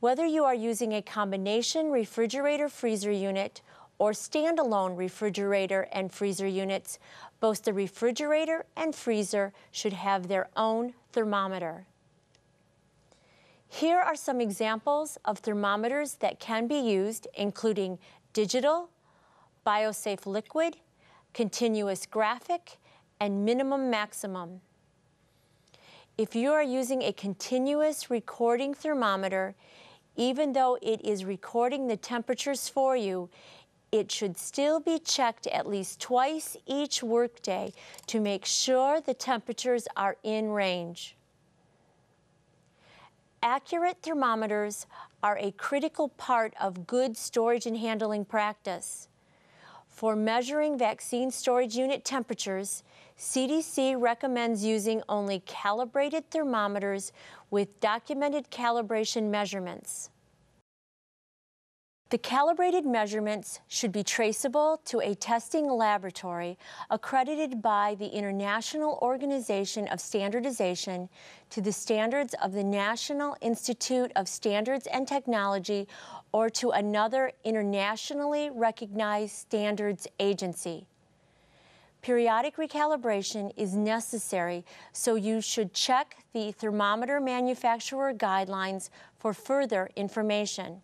Whether you are using a combination refrigerator-freezer unit or standalone refrigerator and freezer units, both the refrigerator and freezer should have their own thermometer. Here are some examples of thermometers that can be used, including digital, biosafe liquid, continuous graphic, and minimum maximum. If you are using a continuous recording thermometer, even though it is recording the temperatures for you, it should still be checked at least twice each workday to make sure the temperatures are in range. Accurate thermometers are a critical part of good storage and handling practice. For measuring vaccine storage unit temperatures, CDC recommends using only calibrated thermometers with documented calibration measurements. The calibrated measurements should be traceable to a testing laboratory accredited by the International Organization of Standardization to the standards of the National Institute of Standards and Technology or to another internationally recognized standards agency. Periodic recalibration is necessary, so you should check the thermometer manufacturer guidelines for further information.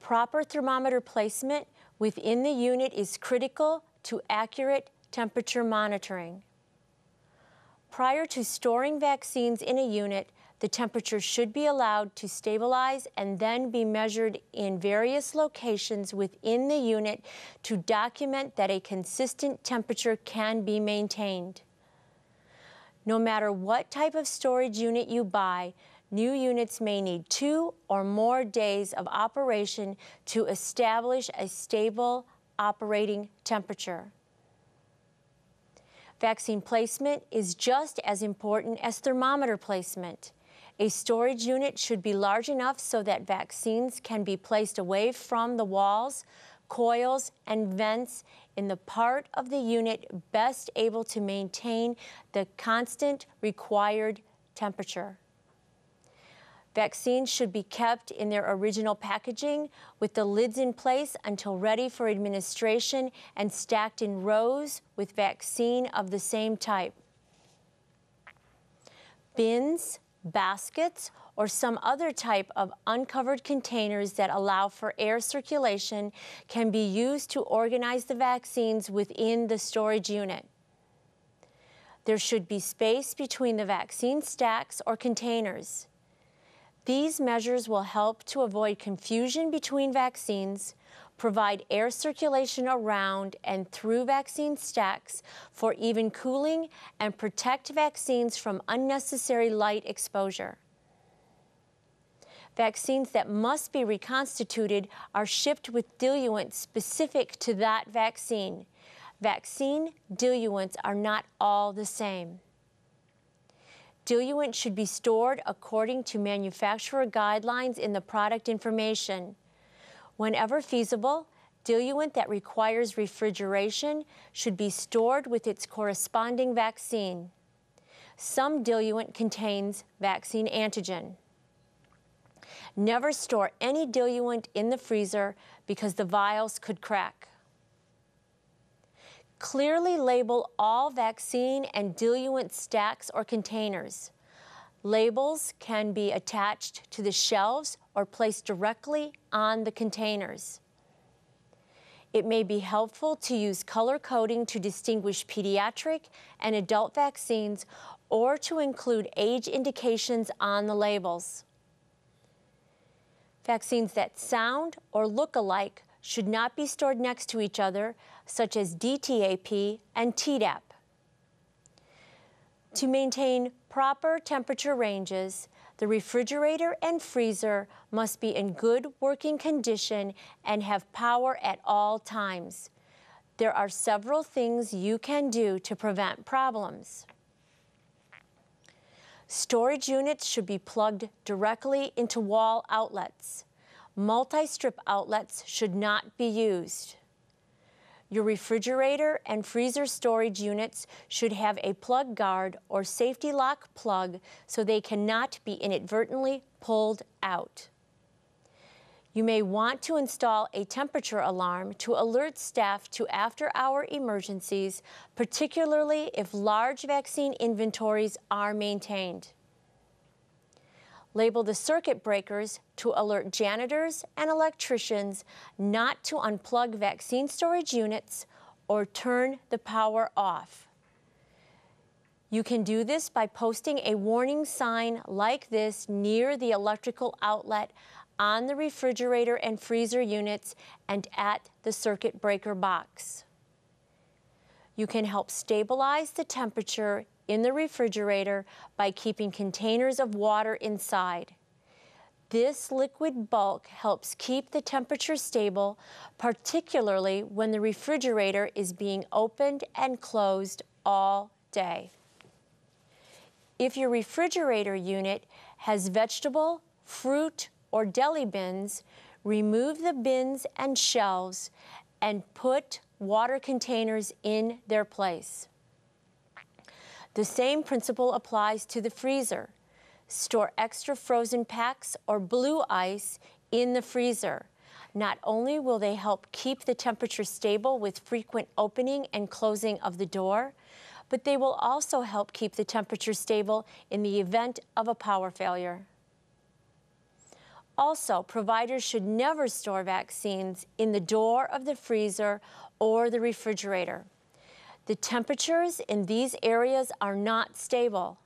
Proper thermometer placement within the unit is critical to accurate temperature monitoring. Prior to storing vaccines in a unit, the temperature should be allowed to stabilize and then be measured in various locations within the unit to document that a consistent temperature can be maintained. No matter what type of storage unit you buy, new units may need 2 or more days of operation to establish a stable operating temperature. Vaccine placement is just as important as thermometer placement. A storage unit should be large enough so that vaccines can be placed away from the walls, coils, and vents in the part of the unit best able to maintain the constant required temperature. Vaccines should be kept in their original packaging with the lids in place until ready for administration and stacked in rows with vaccine of the same type. Bins, baskets, or some other type of uncovered containers that allow for air circulation can be used to organize the vaccines within the storage unit. There should be space between the vaccine stacks or containers. These measures will help to avoid confusion between vaccines, provide air circulation around and through vaccine stacks for even cooling, and protect vaccines from unnecessary light exposure. Vaccines that must be reconstituted are shipped with diluent specific to that vaccine. Vaccine diluents are not all the same. Diluent should be stored according to manufacturer guidelines in the product information. Whenever feasible, diluent that requires refrigeration should be stored with its corresponding vaccine. Some diluent contains vaccine antigen. Never store any diluent in the freezer because the vials could crack. Clearly label all vaccine and diluent stacks or containers. Labels can be attached to the shelves or placed directly on the containers. It may be helpful to use color coding to distinguish pediatric and adult vaccines or to include age indications on the labels. Vaccines that sound or look alike should not be stored next to each other, such as DTaP and Tdap. To maintain proper temperature ranges, the refrigerator and freezer must be in good working condition and have power at all times. There are several things you can do to prevent problems. Storage units should be plugged directly into wall outlets. Multi-strip outlets should not be used. Your refrigerator and freezer storage units should have a plug guard or safety lock plug so they cannot be inadvertently pulled out. You may want to install a temperature alarm to alert staff to after-hour emergencies, particularly if large vaccine inventories are maintained. Label the circuit breakers to alert janitors and electricians not to unplug vaccine storage units or turn the power off. You can do this by posting a warning sign like this near the electrical outlet on the refrigerator and freezer units and at the circuit breaker box. You can help stabilize the temperature in the refrigerator by keeping containers of water inside. This liquid bulk helps keep the temperature stable, particularly when the refrigerator is being opened and closed all day. If your refrigerator unit has vegetable, fruit, or deli bins, remove the bins and shelves and put water containers in their place. The same principle applies to the freezer. Store extra frozen packs or blue ice in the freezer. Not only will they help keep the temperature stable with frequent opening and closing of the door, but they will also help keep the temperature stable in the event of a power failure. Also, providers should never store vaccines in the door of the freezer or the refrigerator. The temperatures in these areas are not stable.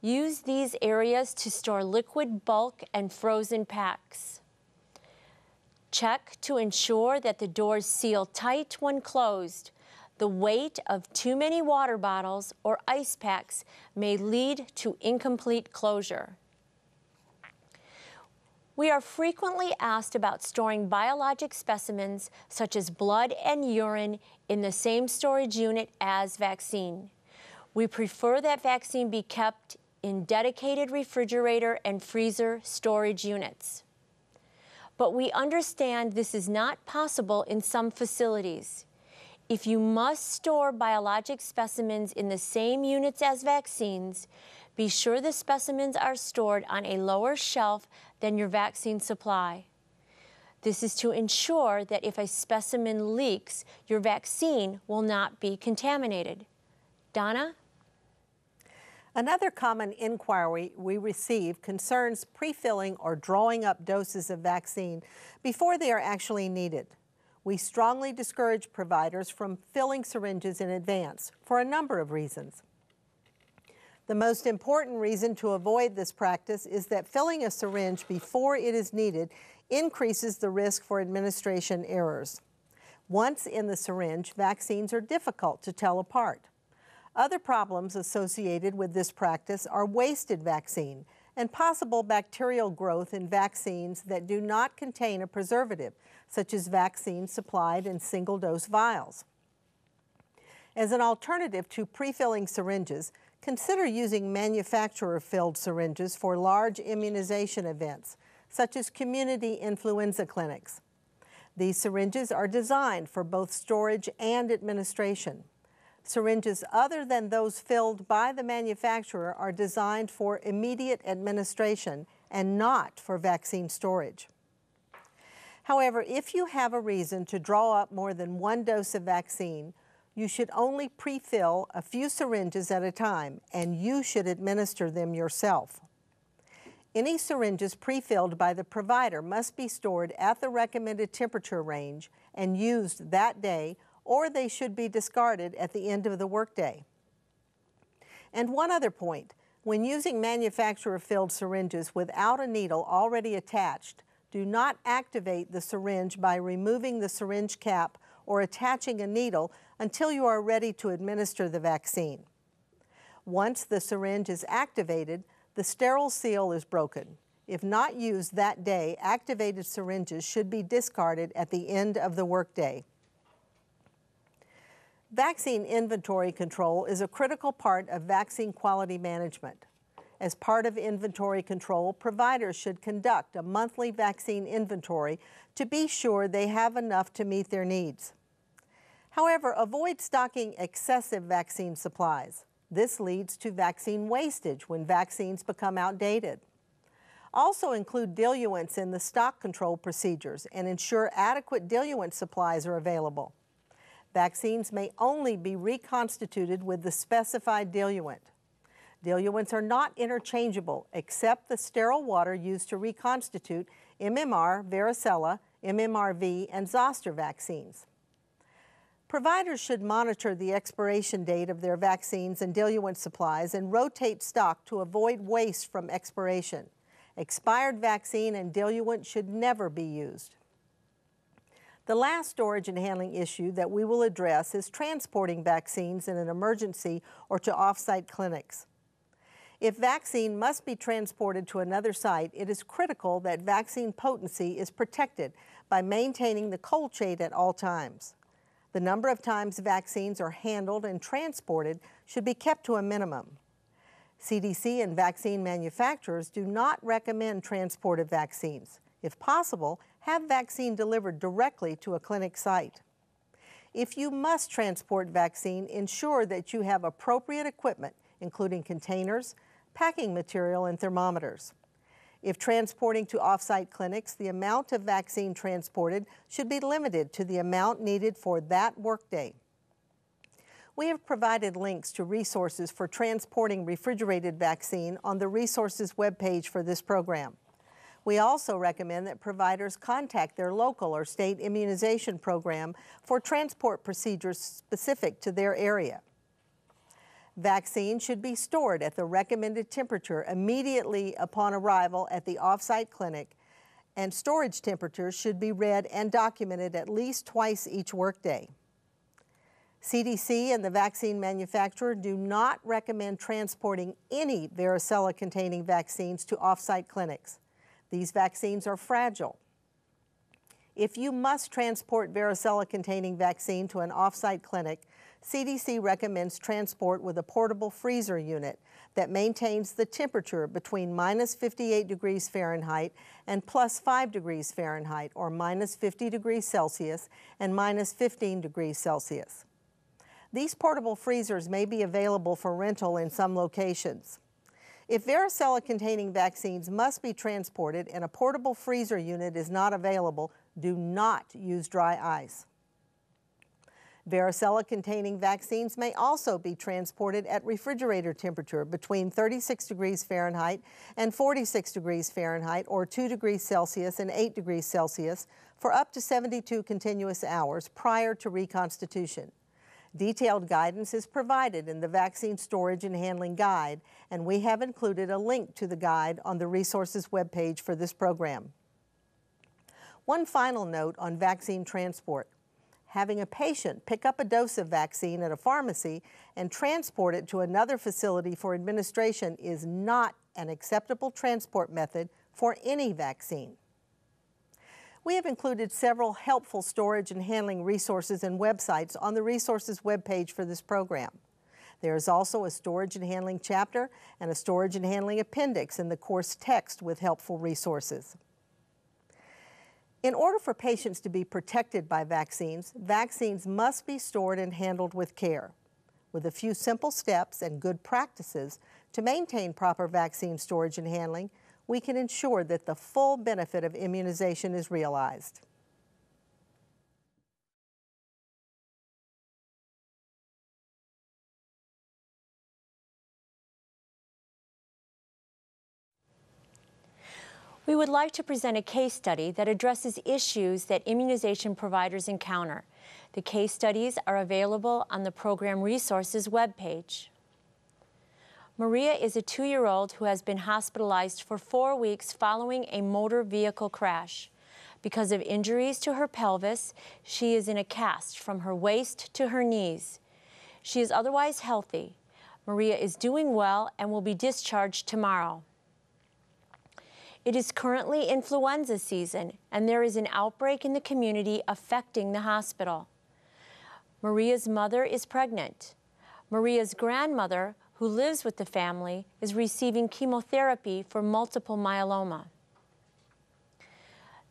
Use these areas to store liquid bulk and frozen packs. Check to ensure that the doors seal tight when closed. The weight of too many water bottles or ice packs may lead to incomplete closure. We are frequently asked about storing biologic specimens such as blood and urine in the same storage unit as vaccine. We prefer that vaccine be kept in dedicated refrigerator and freezer storage units. But we understand this is not possible in some facilities. If you must store biologic specimens in the same units as vaccines, be sure the specimens are stored on a lower shelf than your vaccine supply. This is to ensure that if a specimen leaks, your vaccine will not be contaminated. Donna? Another common inquiry we receive concerns pre-filling or drawing up doses of vaccine before they are actually needed. We strongly discourage providers from filling syringes in advance for a number of reasons. The most important reason to avoid this practice is that filling a syringe before it is needed increases the risk for administration errors. Once in the syringe, vaccines are difficult to tell apart. Other problems associated with this practice are wasted vaccine and possible bacterial growth in vaccines that do not contain a preservative, such as vaccines supplied in single-dose vials. As an alternative to pre-filling syringes, consider using manufacturer-filled syringes for large immunization events, such as community influenza clinics. These syringes are designed for both storage and administration. Syringes other than those filled by the manufacturer are designed for immediate administration and not for vaccine storage. However, if you have a reason to draw up more than one dose of vaccine, you should only pre-fill a few syringes at a time, and you should administer them yourself. Any syringes pre-filled by the provider must be stored at the recommended temperature range and used that day, or they should be discarded at the end of the workday. And one other point, when using manufacturer-filled syringes without a needle already attached, Do not activate the syringe by removing the syringe cap or attaching a needle until you are ready to administer the vaccine. Once the syringe is activated, the sterile seal is broken. If not used that day, activated syringes should be discarded at the end of the workday. Vaccine inventory control is a critical part of vaccine quality management. As part of inventory control, providers should conduct a monthly vaccine inventory to be sure they have enough to meet their needs. However, avoid stocking excessive vaccine supplies. This leads to vaccine wastage when vaccines become outdated. Also include diluents in the stock control procedures and ensure adequate diluent supplies are available. Vaccines may only be reconstituted with the specified diluent. Diluents are not interchangeable except the sterile water used to reconstitute MMR, varicella, MMRV, and zoster vaccines. Providers should monitor the expiration date of their vaccines and diluent supplies and rotate stock to avoid waste from expiration. Expired vaccine and diluent should never be used. The last storage and handling issue that we will address is transporting vaccines in an emergency or to off-site clinics. If vaccine must be transported to another site, it is critical that vaccine potency is protected by maintaining the cold chain at all times. The number of times vaccines are handled and transported should be kept to a minimum. CDC and vaccine manufacturers do not recommend transport of vaccines. If possible, have vaccine delivered directly to a clinic site. If you must transport vaccine, ensure that you have appropriate equipment, including containers, packing material, and thermometers. If transporting to off-site clinics, the amount of vaccine transported should be limited to the amount needed for that workday. We have provided links to resources for transporting refrigerated vaccine on the resources webpage for this program. We also recommend that providers contact their local or state immunization program for transport procedures specific to their area. Vaccine should be stored at the recommended temperature immediately upon arrival at the off-site clinic, and storage temperatures should be read and documented at least twice each workday. CDC and the vaccine manufacturer do not recommend transporting any varicella-containing vaccines to off-site clinics. These vaccines are fragile. If you must transport varicella-containing vaccine to an off-site clinic, CDC recommends transport with a portable freezer unit that maintains the temperature between -58 degrees Fahrenheit and +5 degrees Fahrenheit, or -50 degrees Celsius and -15 degrees Celsius. These portable freezers may be available for rental in some locations. If varicella-containing vaccines must be transported and a portable freezer unit is not available, do not use dry ice. Varicella-containing vaccines may also be transported at refrigerator temperature between 36 degrees Fahrenheit and 46 degrees Fahrenheit, or 2 degrees Celsius and 8 degrees Celsius, for up to 72 continuous hours prior to reconstitution. Detailed guidance is provided in the Vaccine Storage and Handling Guide, and we have included a link to the guide on the resources webpage for this program. One final note on vaccine transport. Having a patient pick up a dose of vaccine at a pharmacy and transport it to another facility for administration is not an acceptable transport method for any vaccine. We have included several helpful storage and handling resources and websites on the resources webpage for this program. There is also a storage and handling chapter and a storage and handling appendix in the course text with helpful resources. In order for patients to be protected by vaccines, vaccines must be stored and handled with care. With a few simple steps and good practices to maintain proper vaccine storage and handling, we can ensure that the full benefit of immunization is realized. We would like to present a case study that addresses issues that immunization providers encounter. The case studies are available on the program resources webpage. Maria is a 2-year-old who has been hospitalized for 4 weeks following a motor vehicle crash. Because of injuries to her pelvis, she is in a cast from her waist to her knees. She is otherwise healthy. Maria is doing well and will be discharged tomorrow. It is currently influenza season, and there is an outbreak in the community affecting the hospital. Maria's mother is pregnant. Maria's grandmother, who lives with the family, is receiving chemotherapy for multiple myeloma.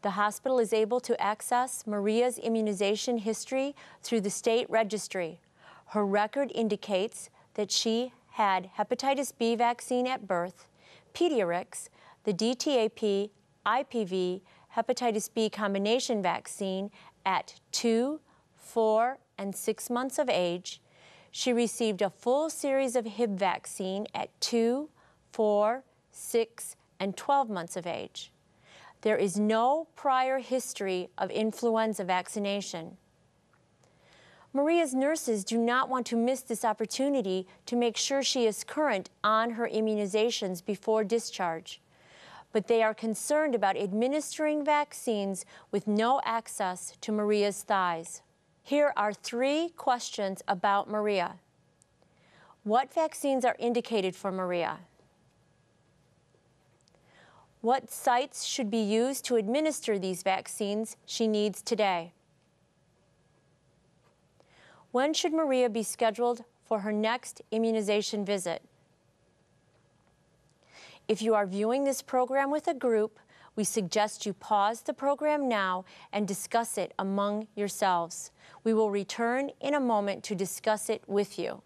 The hospital is able to access Maria's immunization history through the state registry. Her record indicates that she had hepatitis B vaccine at birth, Pediarix, the DTaP, IPV, hepatitis B combination vaccine at 2, 4, and 6 months of age. She received a full series of Hib vaccine at 2, 4, 6, and 12 months of age. There is no prior history of influenza vaccination. Maria's nurses do not want to miss this opportunity to make sure she is current on her immunizations before discharge, but they are concerned about administering vaccines with no access to Maria's thighs. Here are 3 questions about Maria. What vaccines are indicated for Maria? What sites should be used to administer these vaccines she needs today? When should Maria be scheduled for her next immunization visit? If you are viewing this program with a group, we suggest you pause the program now and discuss it among yourselves. We will return in a moment to discuss it with you.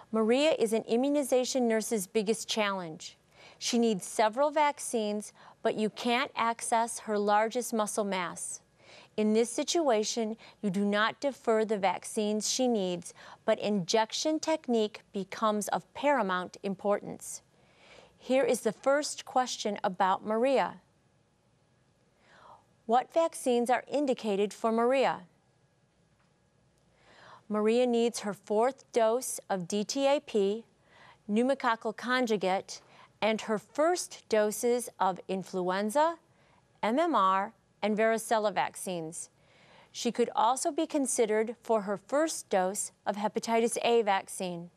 Maria is an immunization nurse's biggest challenge. She needs several vaccines, but you can't access her largest muscle mass. In this situation, you do not defer the vaccines she needs, but injection technique becomes of paramount importance. Here is the first question about Maria. What vaccines are indicated for Maria? Maria needs her 4th dose of DTaP, pneumococcal conjugate, and her 1st doses of influenza, MMR, and varicella vaccines. She could also be considered for her 1st dose of hepatitis A vaccine.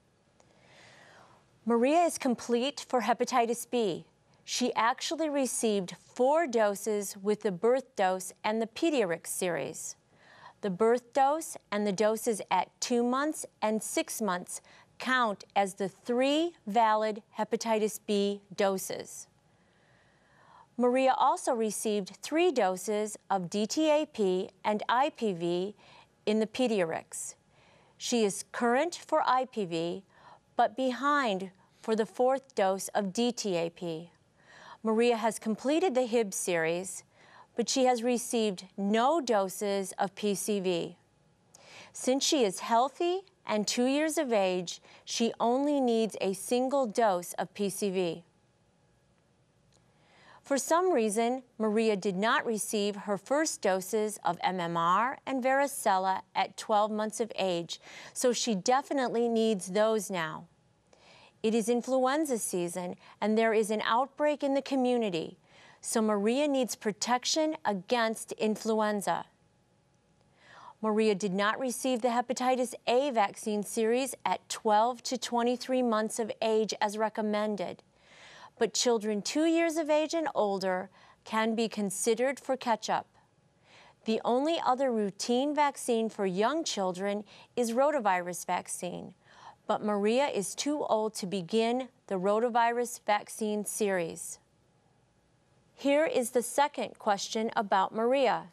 Maria is complete for hepatitis B. She actually received 4 doses with the birth dose and the Pediarix series. The birth dose and the doses at 2 months and 6 months count as the 3 valid hepatitis B doses. Maria also received 3 doses of DTaP and IPV in the Pediarix. She is current for IPV, but behind for the 4th dose of DTaP. Maria has completed the Hib series, but she has received no doses of PCV. Since she is healthy and 2 years of age, she only needs a single dose of PCV. For some reason, Maria did not receive her 1st doses of MMR and varicella at 12 months of age, so she definitely needs those now. It is influenza season, and there is an outbreak in the community, so Maria needs protection against influenza. Maria did not receive the hepatitis A vaccine series at 12 to 23 months of age as recommended, but children 2 years of age and older can be considered for catch-up. The only other routine vaccine for young children is rotavirus vaccine, but Maria is too old to begin the rotavirus vaccine series. Here is the second question about Maria.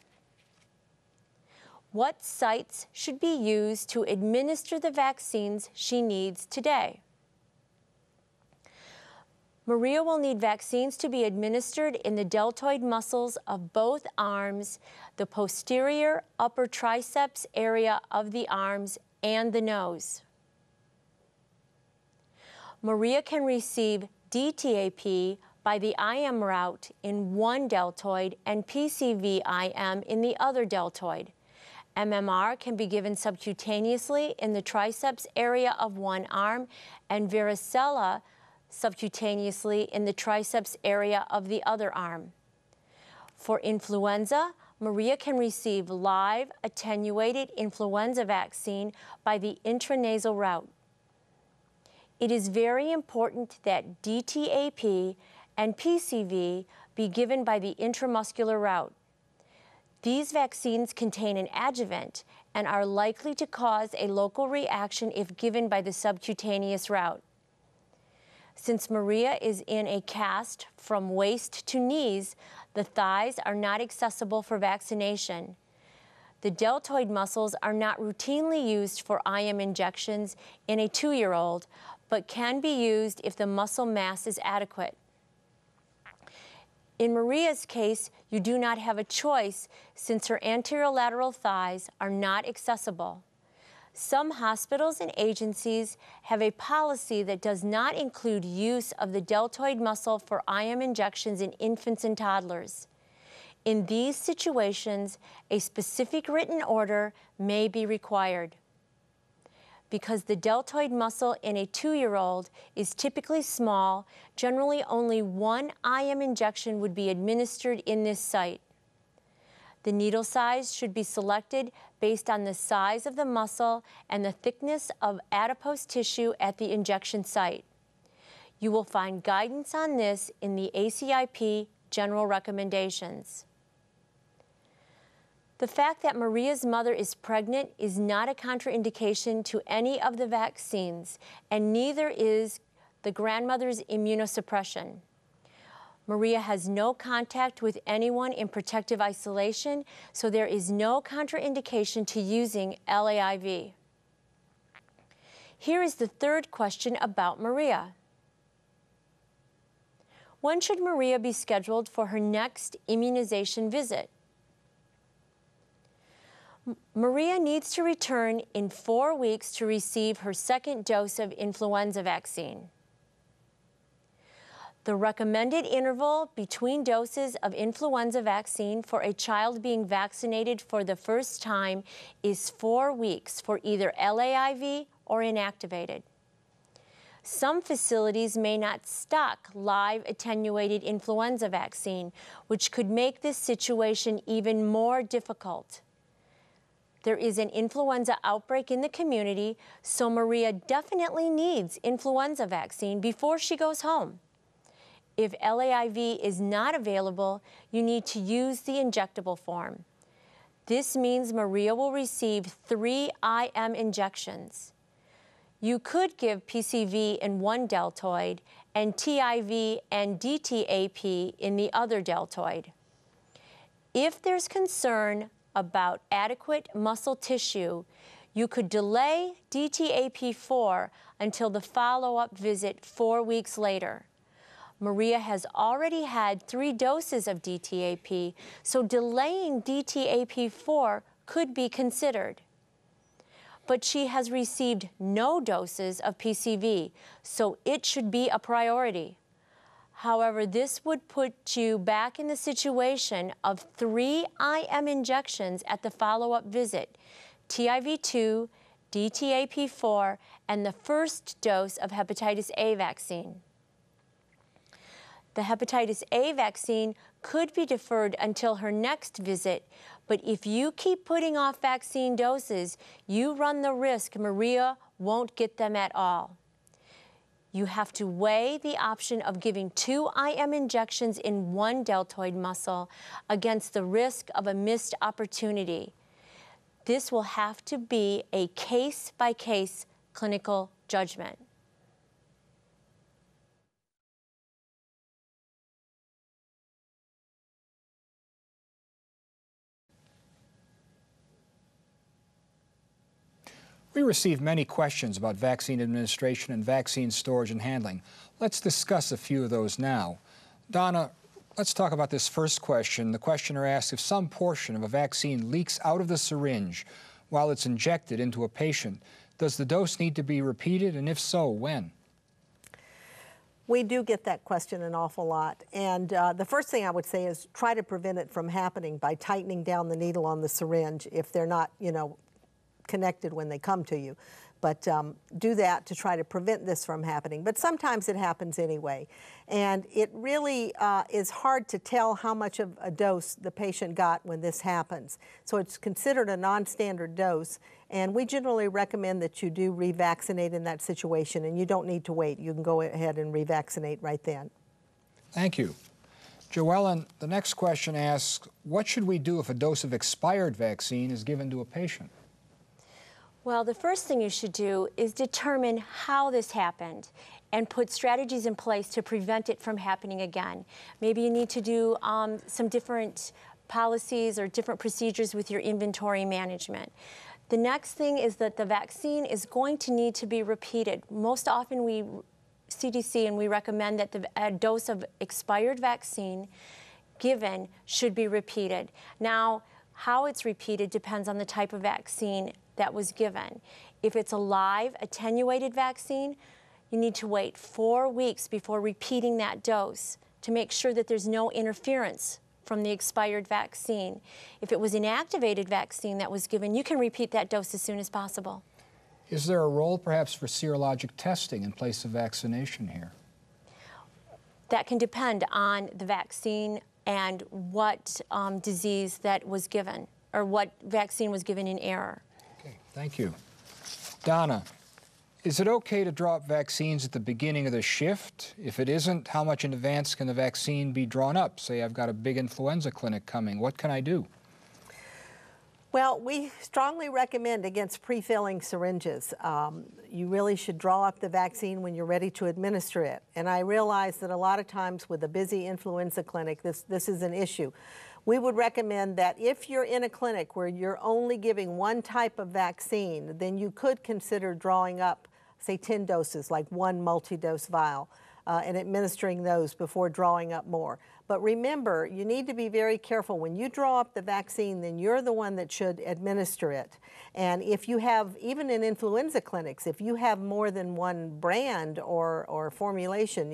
What sites should be used to administer the vaccines she needs today? Maria will need vaccines to be administered in the deltoid muscles of both arms, the posterior upper triceps area of the arms, and the nose. Maria can receive DTaP by the IM route in one deltoid and PCV-IM in the other deltoid. MMR can be given subcutaneously in the triceps area of one arm and varicella subcutaneously in the triceps area of the other arm. For influenza, Maria can receive live attenuated influenza vaccine by the intranasal route. It is very important that DTaP and PCV be given by the intramuscular route. These vaccines contain an adjuvant and are likely to cause a local reaction if given by the subcutaneous route. Since Maria is in a cast from waist to knees, the thighs are not accessible for vaccination. The deltoid muscles are not routinely used for IM injections in a 2-year-old, but can be used if the muscle mass is adequate. In Maria's case, you do not have a choice since her anterolateral thighs are not accessible. Some hospitals and agencies have a policy that does not include use of the deltoid muscle for IM injections in infants and toddlers. In these situations, a specific written order may be required. Because the deltoid muscle in a 2-year-old is typically small, generally only one IM injection would be administered in this site. The needle size should be selected based on the size of the muscle and the thickness of adipose tissue at the injection site. You will find guidance on this in the ACIP general recommendations. The fact that Maria's mother is pregnant is not a contraindication to any of the vaccines, and neither is the grandmother's immunosuppression. Maria has no contact with anyone in protective isolation, so there is no contraindication to using LAIV. Here is the third question about Maria. When should Maria be scheduled for her next immunization visit? Maria needs to return in 4 weeks to receive her second dose of influenza vaccine. The recommended interval between doses of influenza vaccine for a child being vaccinated for the first time is 4 weeks for either LAIV or inactivated. Some facilities may not stock live attenuated influenza vaccine, which could make this situation even more difficult. There is an influenza outbreak in the community, so Maria definitely needs influenza vaccine before she goes home. If LAIV is not available, you need to use the injectable form. This means Maria will receive 3 IM injections. You could give PCV in one deltoid and TIV and DTaP in the other deltoid. If there's concern about adequate muscle tissue, you could delay DTaP4 until the follow-up visit 4 weeks later. Maria has already had 3 doses of DTaP, so delaying DTaP4 could be considered. But she has received no doses of PCV, so it should be a priority. However, this would put you back in the situation of 3 IM injections at the follow-up visit, TIV2, DTaP4, and the first dose of hepatitis A vaccine. The hepatitis A vaccine could be deferred until her next visit, but if you keep putting off vaccine doses, you run the risk Maria won't get them at all. You have to weigh the option of giving 2 IM injections in one deltoid muscle against the risk of a missed opportunity. This will have to be a case-by-case clinical judgment. We received many questions about vaccine administration and vaccine storage and handling. Let's discuss a few of those now. Donna, let's talk about this first question. The questioner asks if some portion of a vaccine leaks out of the syringe while it's injected into a patient, does the dose need to be repeated, and if so, when? We do get that question an awful lot. And the first thing I would say is try to prevent it from happening by tightening down the needle on the syringe if they're not, connected when they come to you. But do that to try to prevent this from happening. But sometimes it happens anyway. And it really is hard to tell how much of a dose the patient got when this happens. So it's considered a non-standard dose. And we generally recommend that you do revaccinate in that situation, and you don't need to wait. You can go ahead and revaccinate right then. Thank you. Joellen, the next question asks, what should we do if a dose of expired vaccine is given to a patient? Well, the first thing you should do is determine how this happened and put strategies in place to prevent it from happening again. Maybe you need to do some different policies or different procedures with your inventory management. The next thing is that the vaccine is going to need to be repeated. Most often CDC and we recommend that a dose of expired vaccine given should be repeated. Now, how it's repeated depends on the type of vaccine that was given. If it's a live attenuated vaccine, you need to wait 4 weeks before repeating that dose to make sure that there's no interference from the expired vaccine. If it was inactivated vaccine that was given, you can repeat that dose as soon as possible. Is there a role perhaps for serologic testing in place of vaccination here? That can depend on the vaccine and what disease that was given, or what vaccine was given in error. Okay, thank you. Donna, is it okay to drop vaccines at the beginning of the shift? If it isn't, how much in advance can the vaccine be drawn up? Say I've got a big influenza clinic coming. What can I do? Well, we strongly recommend against pre-filling syringes. You really should draw up the vaccine when you're ready to administer it. And I realize that a lot of times with a busy influenza clinic, this is an issue. We would recommend that if you're in a clinic where you're only giving one type of vaccine, then you could consider drawing up, say, 10 doses, like one multi-dose vial, and administering those before drawing up more. But remember, you need to be very careful. When you draw up the vaccine, then you're the one that should administer it. And if you have, even in influenza clinics, if you have more than one brand or formulation,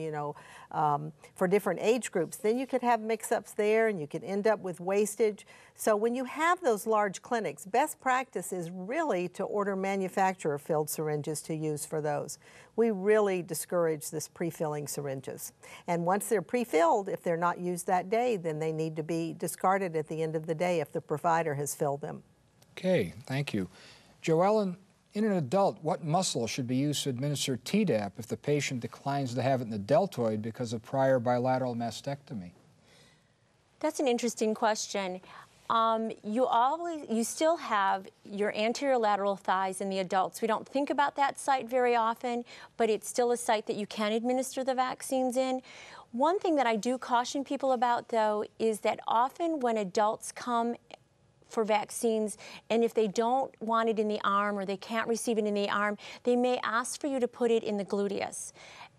for different age groups, then you could have mix-ups there and you could end up with wastage. So when you have those large clinics, best practice is really to order manufacturer-filled syringes to use for those. We really discourage this pre-filling syringes. And once they're pre-filled, if they're not used that day, then they need to be discarded at the end of the day if the provider has filled them. Okay, thank you. Joellen, in an adult, what muscle should be used to administer Tdap if the patient declines to have it in the deltoid because of prior bilateral mastectomy? That's an interesting question. You still have your anterior lateral thighs in the adults. We don't think about that site very often, but it's still a site that you can administer the vaccines in. One thing that I do caution people about, though, is that often when adults come for vaccines, and if they don't want it in the arm or they can't receive it in the arm, they may ask for you to put it in the gluteus.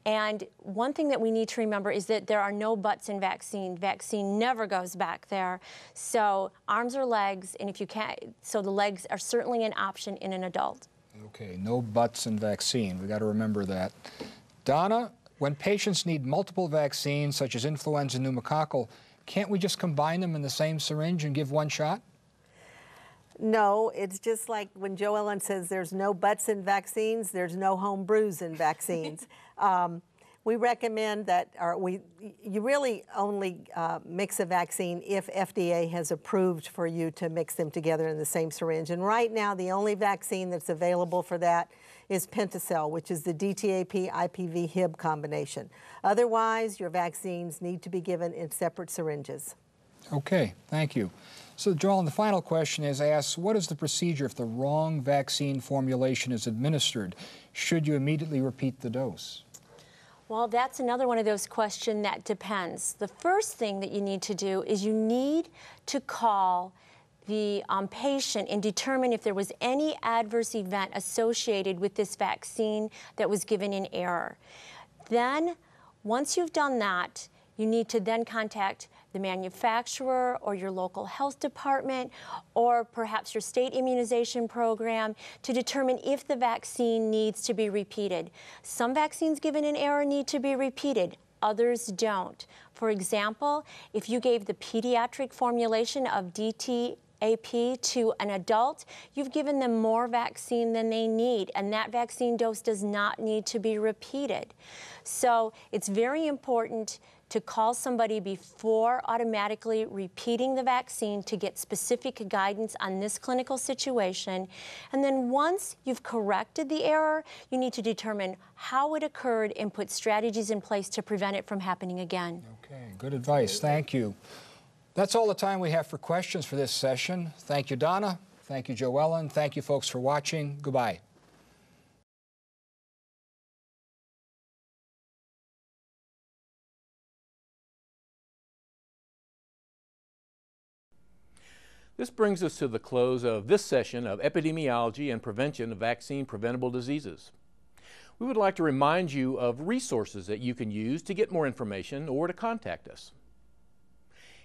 And one thing that we need to remember is that there are no butts in vaccine. Vaccine never goes back there. So arms or legs, and if you can't, so the legs are certainly an option in an adult. Okay, no butts in vaccine. We got to remember that. Donna, when patients need multiple vaccines, such as influenza and pneumococcal, can't we just combine them in the same syringe and give one shot? No, it's just like when Joellen says there's no butts in vaccines, there's no home brews in vaccines. We recommend that, you really only mix a vaccine if FDA has approved for you to mix them together in the same syringe. And right now, the only vaccine that's available for that is Pentacell, which is the DTaP-IPV-Hib combination. Otherwise, your vaccines need to be given in separate syringes. Okay, thank you. So, Joel, the final question is asked, what is the procedure if the wrong vaccine formulation is administered? Should you immediately repeat the dose? Well, that's another one of those questions that depends. The first thing that you need to do is you need to call the patient and determine if there was any adverse event associated with this vaccine that was given in error. Then, once you've done that, you need to then contact the manufacturer or your local health department or perhaps your state immunization program to determine if the vaccine needs to be repeated. Some vaccines given in error need to be repeated. Others don't. For example, if you gave the pediatric formulation of DTaP to an adult, you've given them more vaccine than they need, and that vaccine dose does not need to be repeated. So it's very important to call somebody before automatically repeating the vaccine to get specific guidance on this clinical situation. And then once you've corrected the error, you need to determine how it occurred and put strategies in place to prevent it from happening again. Okay, good advice. Thank you. That's all the time we have for questions for this session. Thank you, Donna. Thank you, Joellen. Thank you, folks, for watching. Goodbye. This brings us to the close of this session of Epidemiology and Prevention of Vaccine-Preventable Diseases. We would like to remind you of resources that you can use to get more information or to contact us.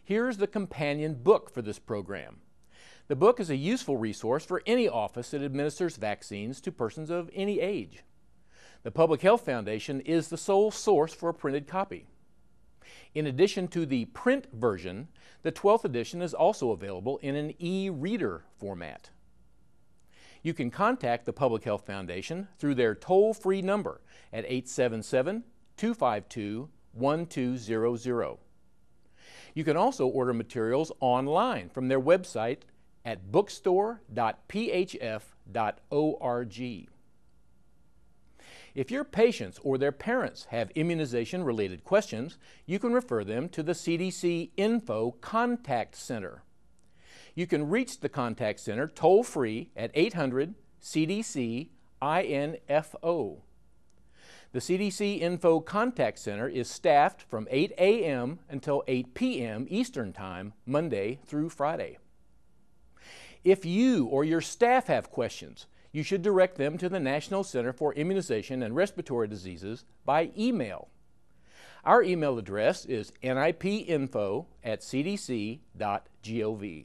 Here's the companion book for this program. The book is a useful resource for any office that administers vaccines to persons of any age. The Public Health Foundation is the sole source for a printed copy. In addition to the print version, the 12th edition is also available in an e-reader format. You can contact the Public Health Foundation through their toll-free number at 877-252-1200. You can also order materials online from their website at bookstore.phf.org. If your patients or their parents have immunization-related questions, you can refer them to the CDC Info Contact Center. You can reach the Contact Center toll-free at 800-CDC-INFO. The CDC Info Contact Center is staffed from 8 a.m. until 8 p.m. Eastern Time, Monday through Friday. If you or your staff have questions, you should direct them to the National Center for Immunization and Respiratory Diseases by email. Our email address is nipinfo@cdc.gov.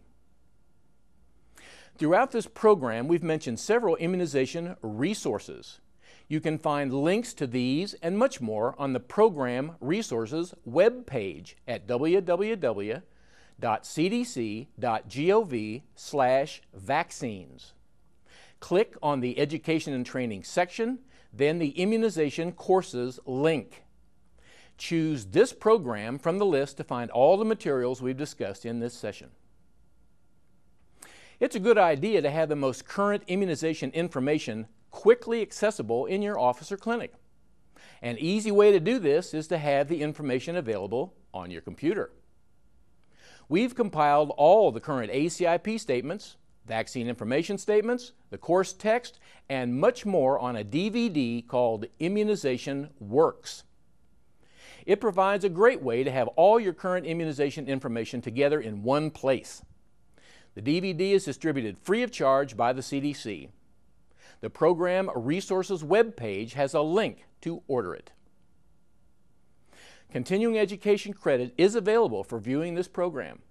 Throughout this program, we've mentioned several immunization resources. You can find links to these and much more on the Program Resources webpage at www.cdc.gov/vaccines. Click on the Education and Training section, then the Immunization Courses link. Choose this program from the list to find all the materials we've discussed in this session. It's a good idea to have the most current immunization information quickly accessible in your office or clinic. An easy way to do this is to have the information available on your computer. We've compiled all the current ACIP statements, vaccine information statements, the course text, and much more on a DVD called Immunization Works. It provides a great way to have all your current immunization information together in one place. The DVD is distributed free of charge by the CDC. The Program Resources webpage has a link to order it. Continuing education credit is available for viewing this program.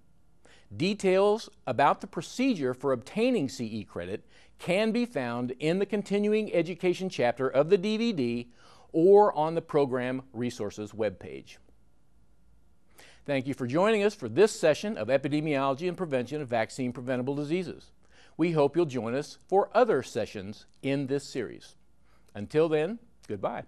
Details about the procedure for obtaining CE credit can be found in the Continuing Education chapter of the DVD or on the Program Resources webpage. Thank you for joining us for this session of Epidemiology and Prevention of Vaccine-Preventable Diseases. We hope you'll join us for other sessions in this series. Until then, goodbye.